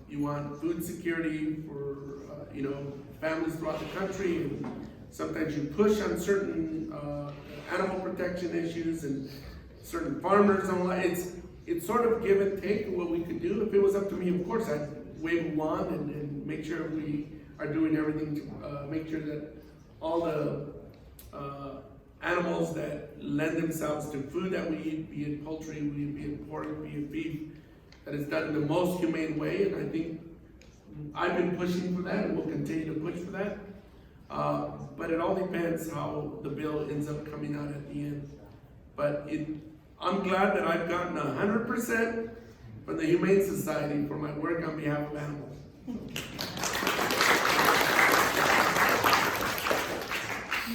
[SPEAKER 2] You want food security for families throughout the country, and sometimes you push on certain animal protection issues, and certain farmers don't like. It's sort of give and take what we could do. If it was up to me, of course, I'd wave a wand and make sure we are doing everything to make sure that all the animals that lend themselves to food that we eat, be it poultry, be it pork, be it beef, that is done in the most humane way. And I think I've been pushing for that and will continue to push for that. But it all depends how the bill ends up coming out at the end. But I'm glad that I've gotten 100% from the Humane Society for my work on behalf of animals.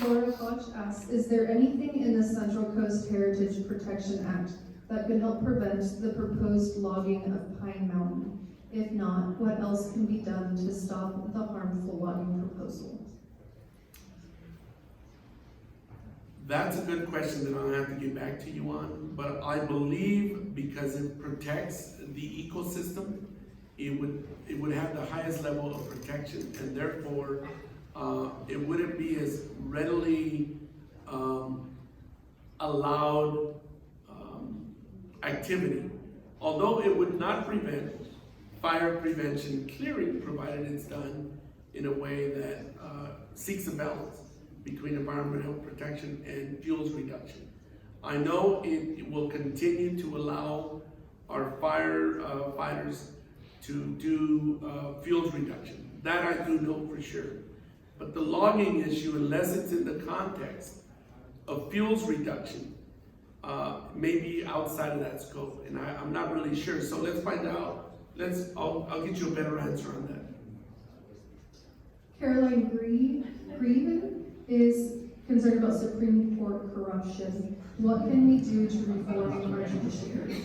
[SPEAKER 3] Laura Koch asks, is there anything in the Central Coast Heritage Protection Act that could help prevent the proposed logging of Pine Mountain? If not, what else can be done to stop the harmful logging proposal?
[SPEAKER 2] That's a good question that I'll have to get back to you on, but I believe because it protects the ecosystem, it would have the highest level of protection, and therefore it wouldn't be as readily allowed activity. Although it would not prevent fire prevention clearing, provided it's done in a way that seeks a balance between environmental protection and fuels reduction. I know it will continue to allow our firefighters to do fuels reduction. That I do know for sure. But the logging issue, unless it's in the context of fuels reduction, may be outside of that scope, and I'm not really sure. So let's find out. I'll get you a better answer on that.
[SPEAKER 3] Caroline Grieven is concerned about Supreme Court corruption. What can we do to reform our judiciary?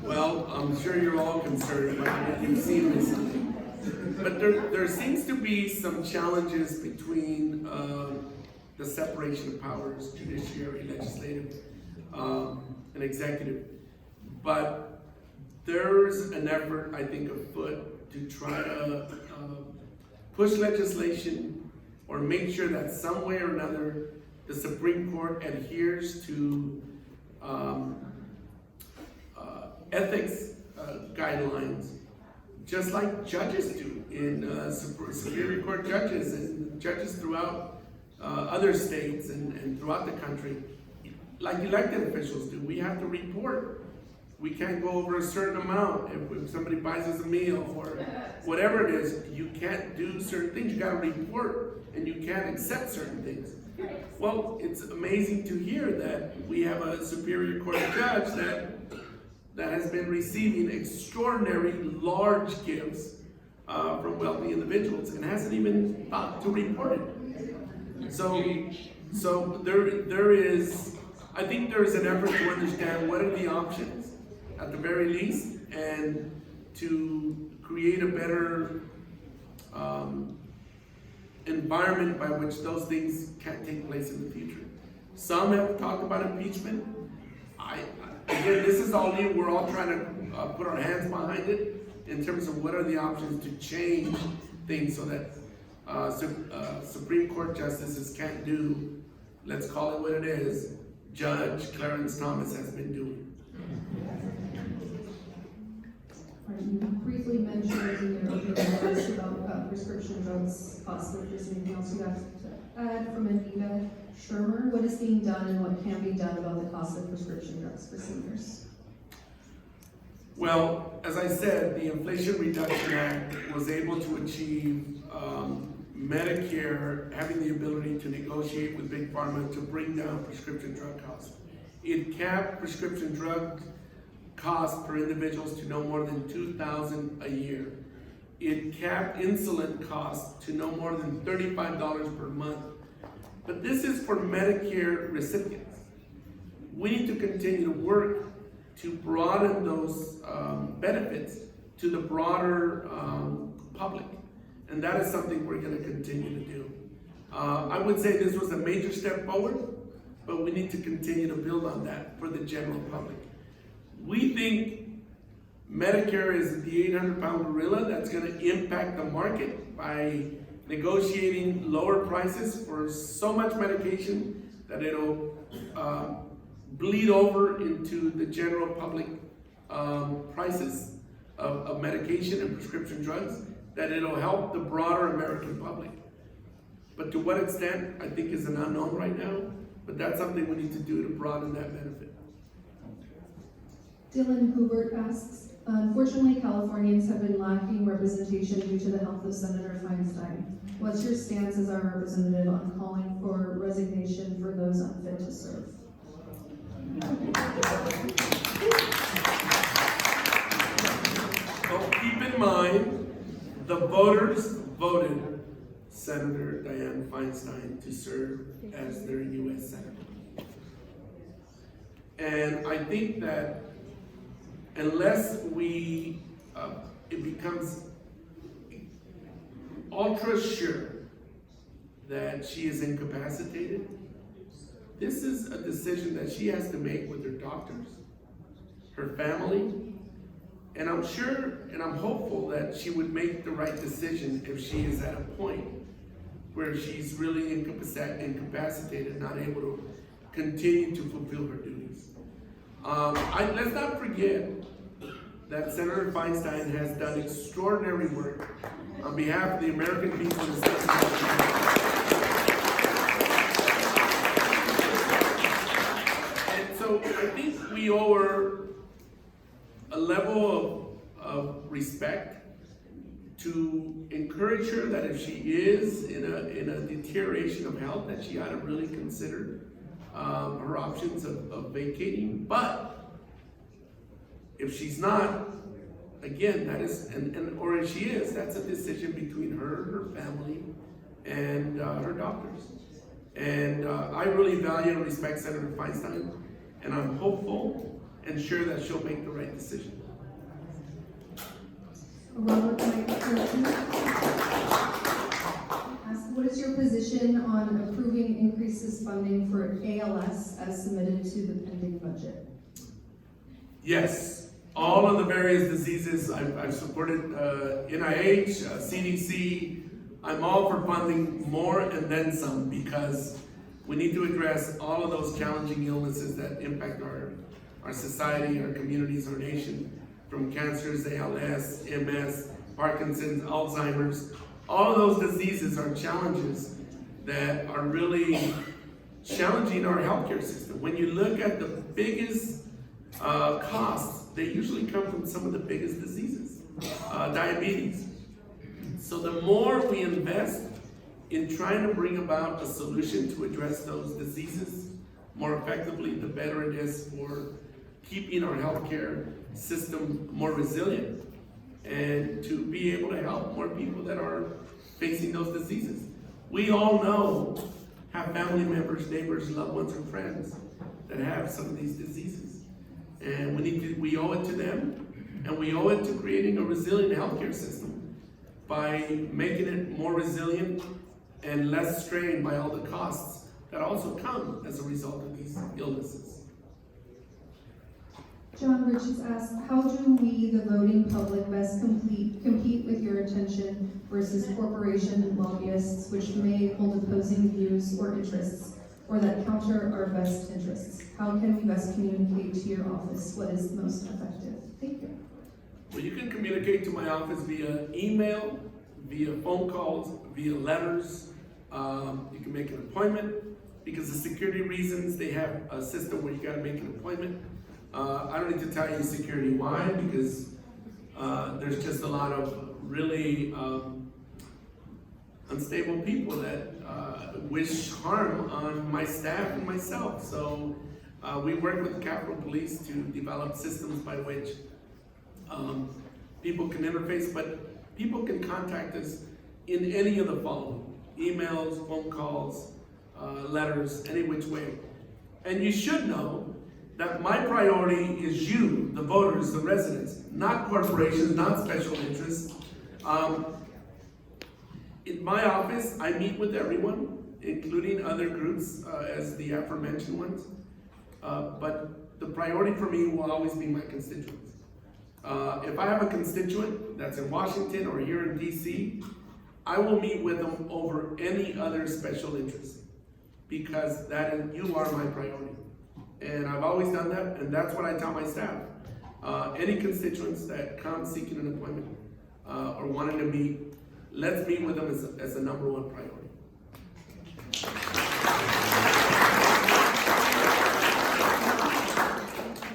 [SPEAKER 2] Well, I'm sure you're all concerned about it. You've seen this. But there seems to be some challenges between the separation of powers, judiciary, legislative, and executive. But there's an effort, I think, afoot to try to push legislation or make sure that some way or another the Supreme Court adheres to ethics guidelines, just like judges do in Superior Court judges and judges throughout other states and throughout the country, like elected officials do. We have to report. We can't go over a certain amount. If somebody buys us a meal or whatever it is, you can't do certain things. You gotta report, and you can't accept certain things. Well, it's amazing to hear that we have a Superior Court judge that has been receiving extraordinary large gifts from wealthy individuals and hasn't even thought to report it. So there is, I think there is an effort to understand what are the options at the very least, and to create a better environment by which those things can't take place in the future. Some have talked about impeachment. Again, this is all new. We're all trying to put our hands behind it in terms of what are the options to change things so that Supreme Court justices can't do, let's call it what it is, Judge Clarence Thomas has been doing.
[SPEAKER 3] You briefly mentioned in your opening remarks about prescription drugs costs. If there's anything else you'd have to add from Anita Shermer, what is being done and what can be done about the cost of prescription drugs for seniors?
[SPEAKER 2] Well, as I said, the Inflation Reduction Act was able to achieve Medicare having the ability to negotiate with Big Pharma to bring down prescription drug costs. It capped prescription drug costs per individuals to no more than $2,000 a year. It capped insulin costs to no more than $35 per month. But this is for Medicare recipients. We need to continue to work to broaden those benefits to the broader public. And that is something we're going to continue to do. I would say this was a major step forward, but we need to continue to build on that for the general public. We think Medicare is the 800-pound gorilla that's going to impact the market by negotiating lower prices for so much medication that it'll bleed over into the general public prices of medication and prescription drugs, that it'll help the broader American public. But to what extent, I think is an unknown right now, but that's something we need to do to broaden that benefit.
[SPEAKER 3] Dylan Hubert asks, unfortunately, Californians have been lacking representation due to the health of Senator Feinstein. What's your stance as our representative on calling for resignation for those unfit to serve?
[SPEAKER 2] So keep in mind, the voters voted Senator Dianne Feinstein to serve as their U.S. Senator. And I think that unless it becomes ultra sure that she is incapacitated, this is a decision that she has to make with her doctors, her family, and I'm sure and I'm hopeful that she would make the right decision if she is at a point where she's really incapacitated, not able to continue to fulfill her duties. Let's not forget that Senator Feinstein has done extraordinary work on behalf of the American people in the state of California. And so I think we owe her a level of respect to encourage her that if she is in a deterioration of health, that she ought to really consider her options of vacating. But if she's not, again, that is, or if she is, that's a decision between her family, and her doctors. And I really value and respect Senator Feinstein, and I'm hopeful and sure that she'll make the right decision.
[SPEAKER 3] Robert Mike Curtin asks, what is your position on approving increases funding for ALS as submitted to the pending budget?
[SPEAKER 2] Yes, all of the various diseases, I've supported NIH, CDC. I'm all for funding more and then some, because we need to address all of those challenging illnesses that impact our society, our communities, our nation, from cancers, ALS, MS, Parkinson's, Alzheimer's. All of those diseases are challenges that are really challenging our healthcare system. When you look at the biggest costs, they usually come from some of the biggest diseases, diabetes. So the more we invest in trying to bring about a solution to address those diseases more effectively, the better it is for keeping our healthcare system more resilient and to be able to help more people that are facing those diseases. We all know, have family members, neighbors, loved ones, or friends that have some of these diseases. And we owe it to them And we owe it to creating a resilient healthcare system by making it more resilient and less strained by all the costs that also come as a result of these illnesses.
[SPEAKER 3] John Rich has asked, how do we, the voting public, best compete with your attention versus corporation lobbyists which may hold opposing views or interests, or that counter our best interests? How can we best communicate to your office what is most effective? Thank you.
[SPEAKER 2] Well, you can communicate to my office via email, via phone calls, via letters. You can make an appointment. Because of security reasons, they have a system where you gotta make an appointment. I don't need to tell you security why, because there's just a lot of really unstable people that wish harm on my staff and myself. So we work with the Capitol Police to develop systems by which people can interface, but people can contact us in any of the following: emails, phone calls, letters, any which way. And you should know that my priority is you, the voters, the residents, not corporations, not special interests. In my office, I meet with everyone, including other groups as the aforementioned ones. But the priority for me will always be my constituents. If I have a constituent that's in Washington or here in DC, I will meet with them over any other special interest, because you are my priority. And I've always done that, and that's what I tell my staff. Any constituents that come seeking an appointment or wanting to meet, let's meet with them as the number one priority.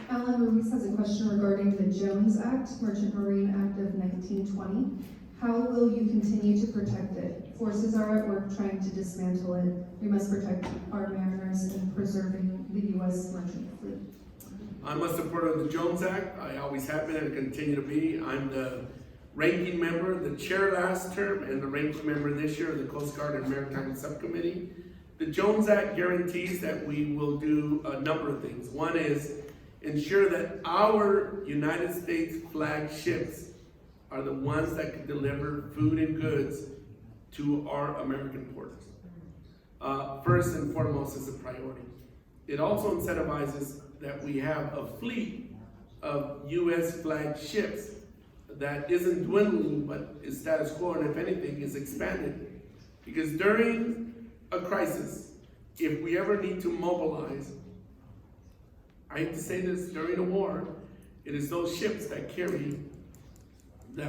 [SPEAKER 3] Alan Ruiz has a question regarding the Jones Act, Merchant Marine Act of 1920. How will you continue to protect it? Forces are at work trying to dismantle it. We must protect our mariners and preserving the U.S. merchant fleet.
[SPEAKER 2] I'm a supporter of the Jones Act. I always have been and continue to be. I'm the ranking member, the chair last term, and the ranking member this year of the Coast Guard and Maritime Subcommittee. The Jones Act guarantees that we will do a number of things. One is ensure that our United States flag ships are the ones that can deliver food and goods to our American ports. First and foremost is a priority. It also incentivizes that we have a fleet of U.S. flagged ships that isn't dwindling, but is status quo, and if anything, is expanded. Because during a crisis, if we ever need to mobilize, I hate to say this, during a war, it is those ships that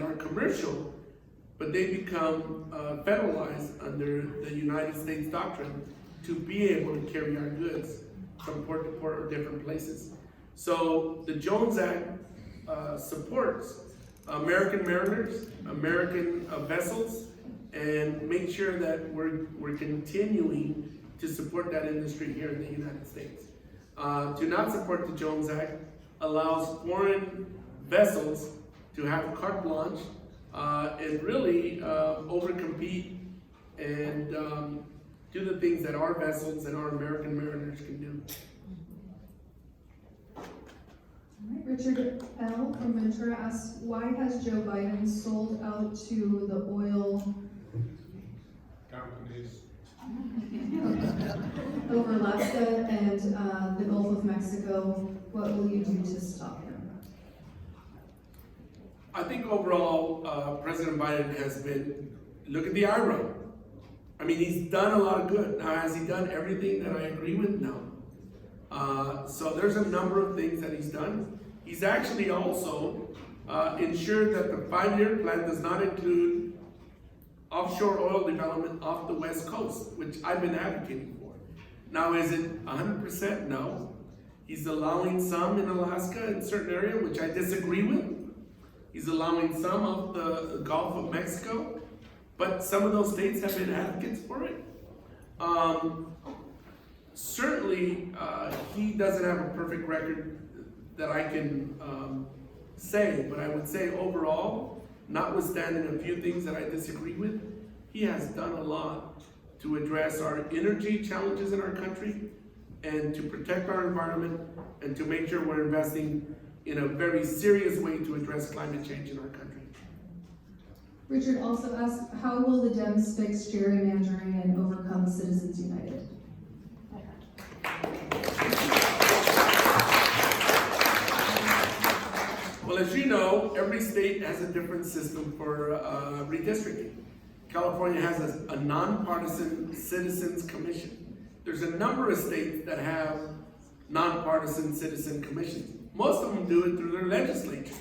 [SPEAKER 2] are commercial, but they become federalized under the United States doctrine to be able to carry our goods from port to port or different places. So the Jones Act supports American mariners, American vessels, and make sure that we're continuing to support that industry here in the United States. To not support the Jones Act allows foreign vessels to have carte blanche and really overcompete and do the things that our vessels and our American mariners can do.
[SPEAKER 3] All right, Richard L. from Ventura asks, why has Joe Biden sold out to the oil
[SPEAKER 1] Companies.
[SPEAKER 3] over Alaska and the Gulf of Mexico? What will you do to stop him?
[SPEAKER 2] I think overall, President Biden has been, look at the IRA. I mean, he's done a lot of good. Now, has he done everything that I agree with? No. So there's a number of things that he's done. He's actually also ensured that the 5-year plan does not include offshore oil development off the West Coast, which I've been advocating for. Now, is it 100%? No. He's allowing some in Alaska in certain area, which I disagree with. He's allowing some of the Gulf of Mexico, but some of those states have been advocates for it. Certainly, he doesn't have a perfect record that I can say, but I would say overall, notwithstanding a few things that I disagree with, he has done a lot to address our energy challenges in our country and to protect our environment and to make sure we're investing in a very serious way to address climate change in our country.
[SPEAKER 3] Richard also asked, how will the Dems fix gerrymandering and overcome Citizens United?
[SPEAKER 2] Well, as you know, every state has a different system for redistricting. California has a nonpartisan citizens commission. There's a number of states that have nonpartisan citizen commissions. Most of them do it through their legislatures.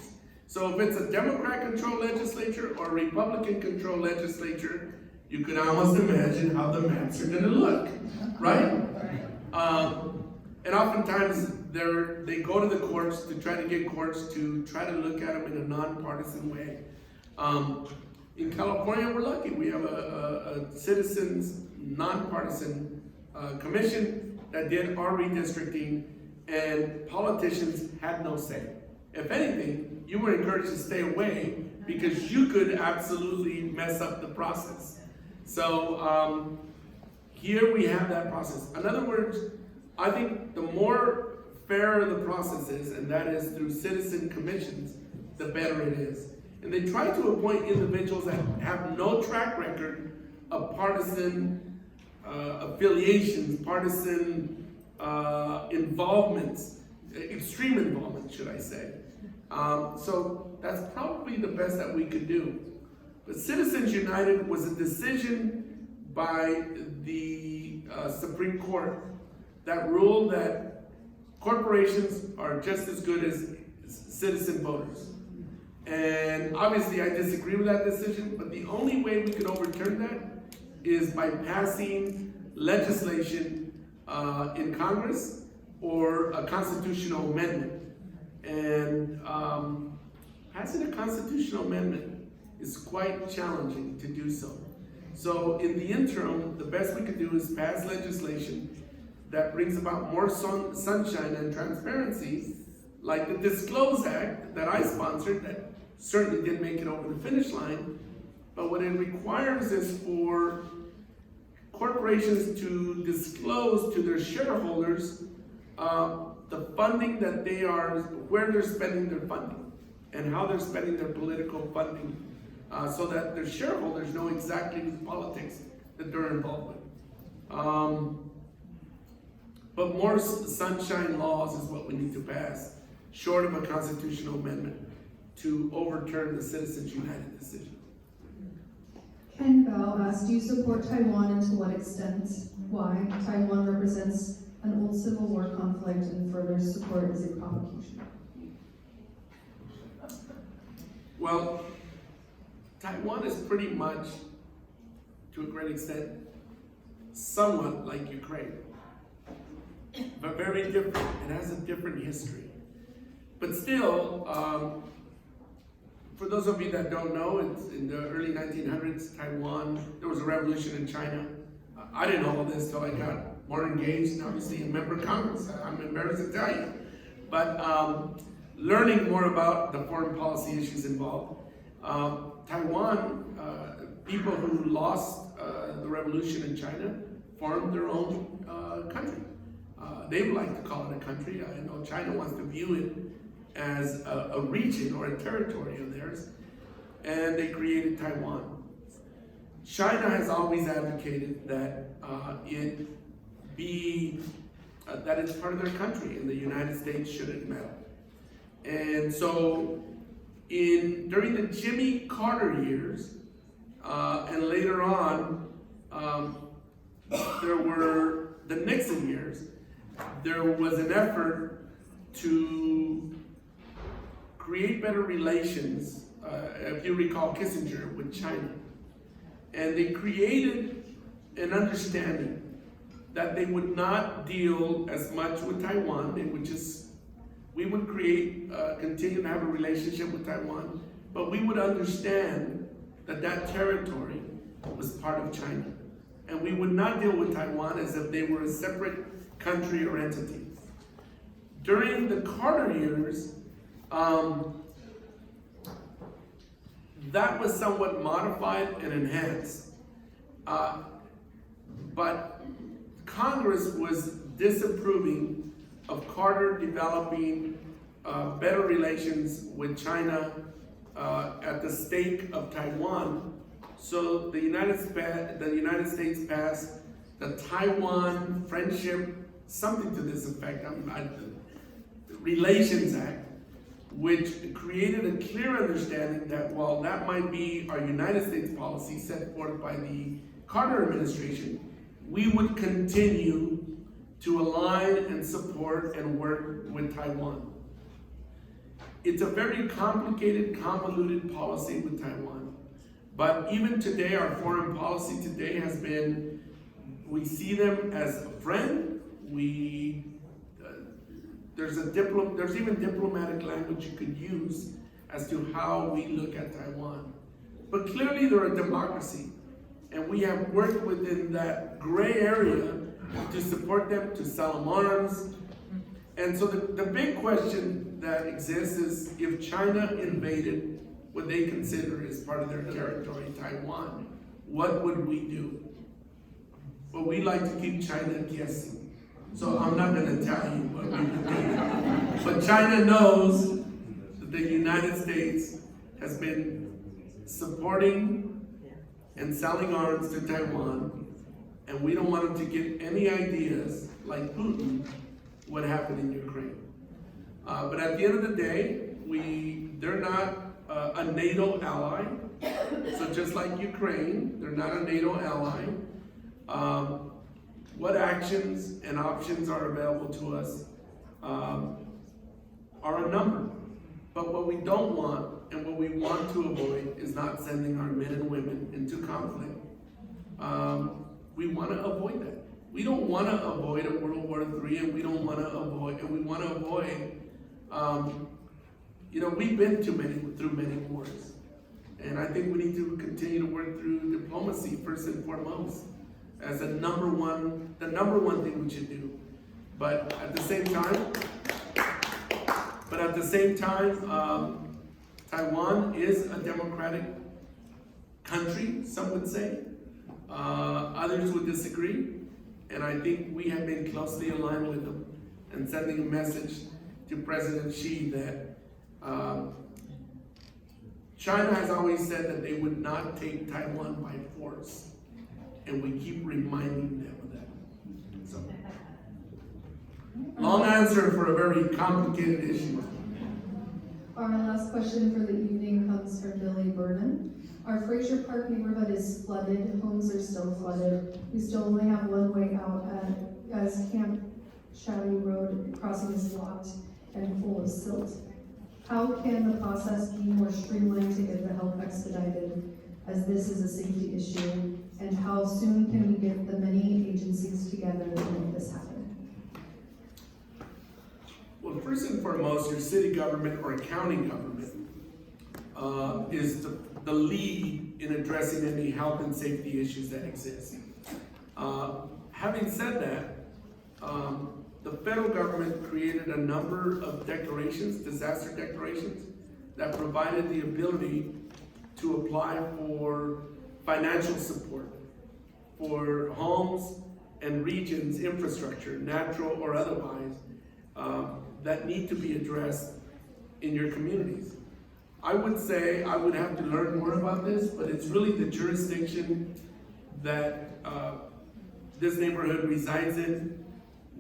[SPEAKER 2] So if it's a Democrat-controlled legislature or a Republican-controlled legislature, you can almost imagine how the maps are gonna look, right? And oftentimes they go to the courts to try to get courts to try to look at them in a nonpartisan way. In California, we're lucky. We have a citizens nonpartisan commission that did our redistricting, and politicians had no say. If anything, you were encouraged to stay away because you could absolutely mess up the process. So here we have that process. In other words, I think the more fair the process is, and that is through citizen commissions, the better it is. And they try to appoint individuals that have no track record of partisan affiliations, partisan involvements, extreme involvement, should I say. So that's probably the best that we could do. But Citizens United was a decision by the Supreme Court that ruled that corporations are just as good as citizen voters. And obviously I disagree with that decision, but the only way we could overturn that is by passing legislation in Congress or a constitutional amendment. And passing a constitutional amendment is quite challenging to do so. So in the interim, the best we could do is pass legislation that brings about more sunshine and transparency, like the Disclose Act that I sponsored, that certainly didn't make it over the finish line. But what it requires is for corporations to disclose to their shareholders the funding that they are, where they're spending their funding and how they're spending their political funding, so that their shareholders know exactly the politics that they're involved with. But more sunshine laws is what we need to pass, short of a constitutional amendment, to overturn the Citizens United decision.
[SPEAKER 3] Ken Bao asked, do you support Taiwan and to what extent? Why? Taiwan represents an old Civil War conflict and further support is a provocation.
[SPEAKER 2] Well, Taiwan is pretty much, to a great extent, somewhat like Ukraine, but very different. It has a different history. But still, for those of you that don't know, it's in the early 1900s, Taiwan, there was a revolution in China. I didn't know all this till I got more engaged, and obviously a member of Congress. I'm embarrassed to tell you. But learning more about the foreign policy issues involved, Taiwan, people who lost the revolution in China formed their own country. They would like to call it a country. I know China wants to view it as a region or a territory of theirs, and they created Taiwan. China has always advocated that that it's part of their country, and the United States shouldn't meddle. And so, during the Jimmy Carter years, and later on, there were the Nixon years, there was an effort to create better relations, if you recall Kissinger, with China. And they created an understanding that they would not deal as much with Taiwan. They would we would continue to have a relationship with Taiwan, but we would understand that that territory was part of China. And we would not deal with Taiwan as if they were a separate country or entity. During the Carter years, that was somewhat modified and enhanced. But Congress was disapproving of Carter developing better relations with China at the stake of Taiwan. So the United States passed the Taiwan Friendship, something to this effect, Relations Act, which created a clear understanding that while that might be our United States policy set forth by the Carter administration, we would continue to align and support and work with Taiwan. It's a very complicated, convoluted policy with Taiwan. But even today, our foreign policy today has been, we see them as a friend. There's even diplomatic language you could use as to how we look at Taiwan. But clearly they're a democracy, and we have worked within that gray area to support them, to sell them arms. And so the big question that exists is, if China invaded what they consider as part of their territory, Taiwan, what would we do? Well, we like to keep China guessing. So I'm not gonna tell you what we would do. But China knows that the United States has been supporting and selling arms to Taiwan, and we don't want them to get any ideas like Putin what happened in Ukraine. But at the end of the day, they're not a NATO ally. So just like Ukraine, they're not a NATO ally. What actions and options are available to us are a number. But what we don't want and what we want to avoid is not sending our men and women into conflict. We want to avoid that. We don't want to avoid a World War III, and we don't want to avoid, and we want to avoid, we've been through many wars. And I think we need to continue to work through diplomacy first and foremost as the number one thing we should do. But at the same time, Taiwan is a democratic country, some would say. Others would disagree. And I think we have been closely aligned with them and sending a message to President Xi that China has always said that they would not take Taiwan by force. And we keep reminding them of that. So, long answer for a very complicated issue.
[SPEAKER 3] Our last question for the evening comes from Billy Burnham. Our Fraser Park neighborhood is flooded, homes are still flooded. We still only have one way out as Camp Shady Road crossing is blocked and full of silt. How can the process be more streamlined to get the help expedited, as this is a safety issue? And how soon can we get the many agencies together to make this happen?
[SPEAKER 2] Well, first and foremost, your city government or county government is the lead in addressing any health and safety issues that exist. Having said that, the federal government created a number of declarations, disaster declarations, that provided the ability to apply for financial support for homes and regions, infrastructure, natural or otherwise, that need to be addressed in your communities. I would say I would have to learn more about this, but it's really the jurisdiction that this neighborhood resides in,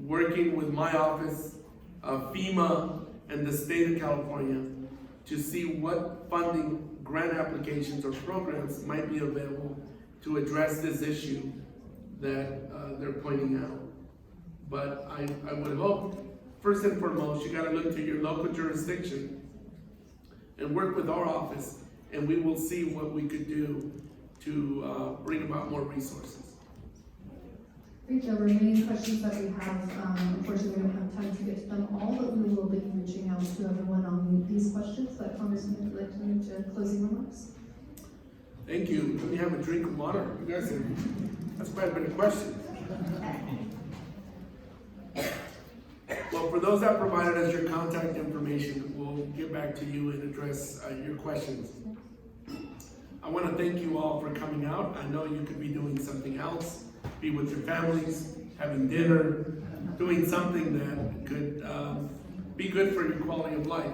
[SPEAKER 2] working with my office, FEMA, and the state of California to see what funding, grant applications, or programs might be available to address this issue that they're pointing out. But I would hope, first and foremost, you gotta look to your local jurisdiction and work with our office, and we will see what we could do to bring about more resources.
[SPEAKER 3] Great, there were many questions that we have. Unfortunately, we don't have time to get to them all, but we will be reaching out to everyone on these questions. But Congressman, would you like to move to closing remarks?
[SPEAKER 2] Thank you. Let me have a drink of water. You guys that's quite a bit of questions. Well, for those that provided us your contact information, we'll get back to you and address your questions. I want to thank you all for coming out. I know you could be doing something else, be with your families, having dinner, doing something that could be good for your quality of life.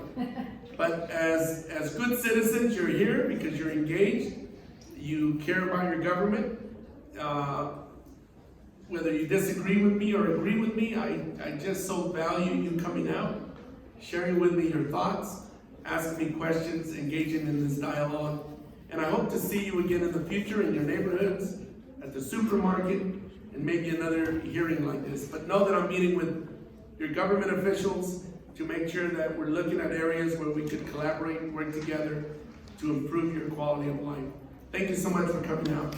[SPEAKER 2] But as good citizens, you're here because you're engaged, you care about your government. Whether you disagree with me or agree with me, I just so value you coming out, sharing with me your thoughts, asking me questions, engaging in this dialogue. And I hope to see you again in the future in your neighborhoods, at the supermarket, and maybe another hearing like this. But know that I'm meeting with your government officials to make sure that we're looking at areas where we could collaborate and work together to improve your quality of life. Thank you so much for coming out.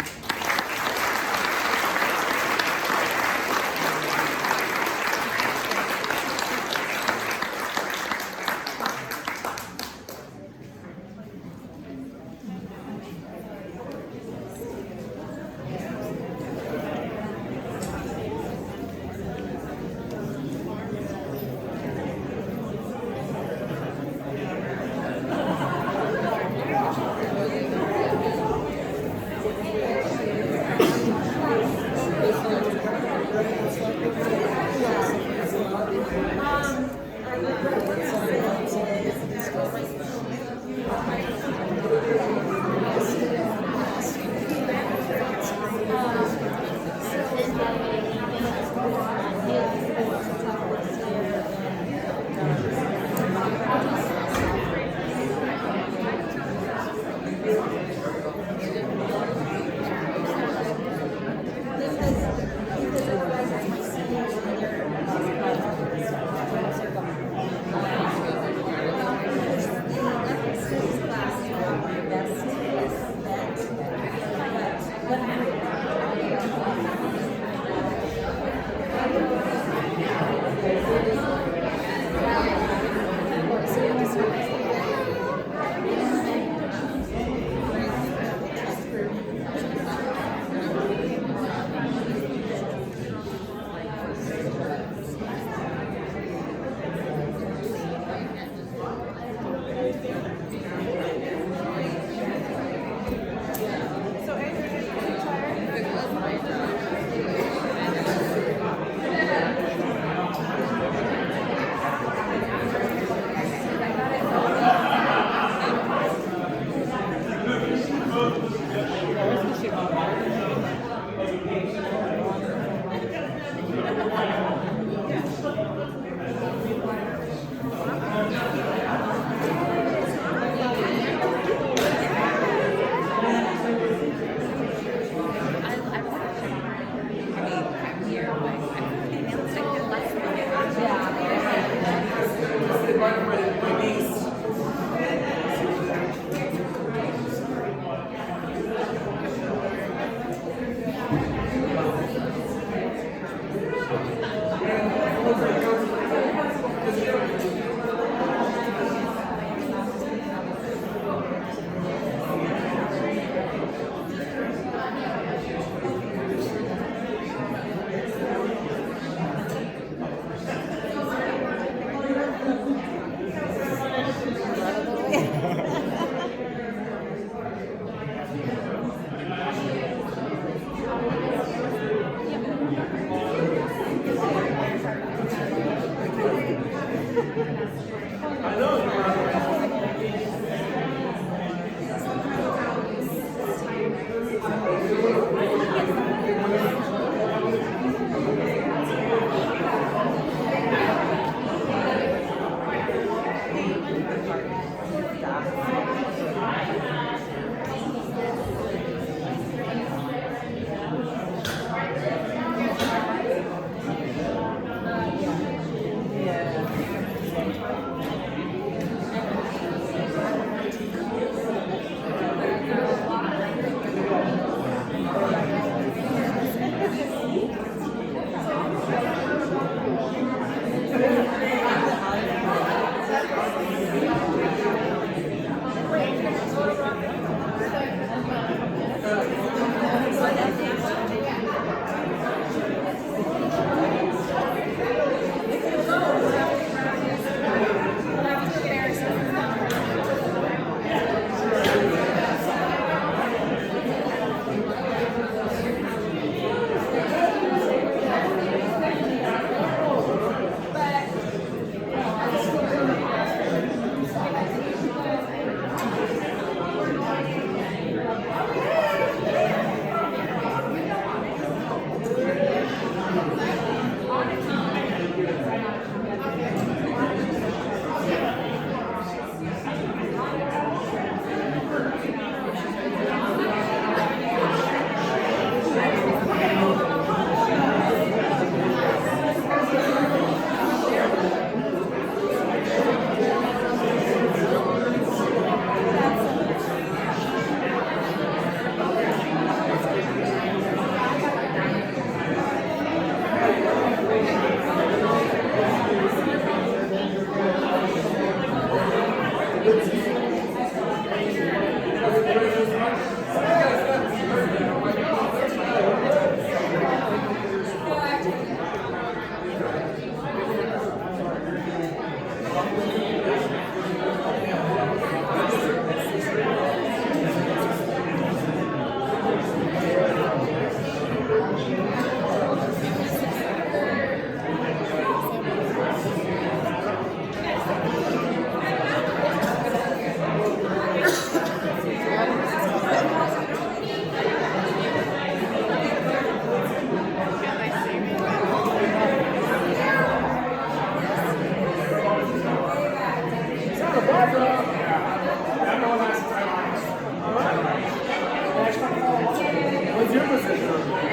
[SPEAKER 2] your position on it?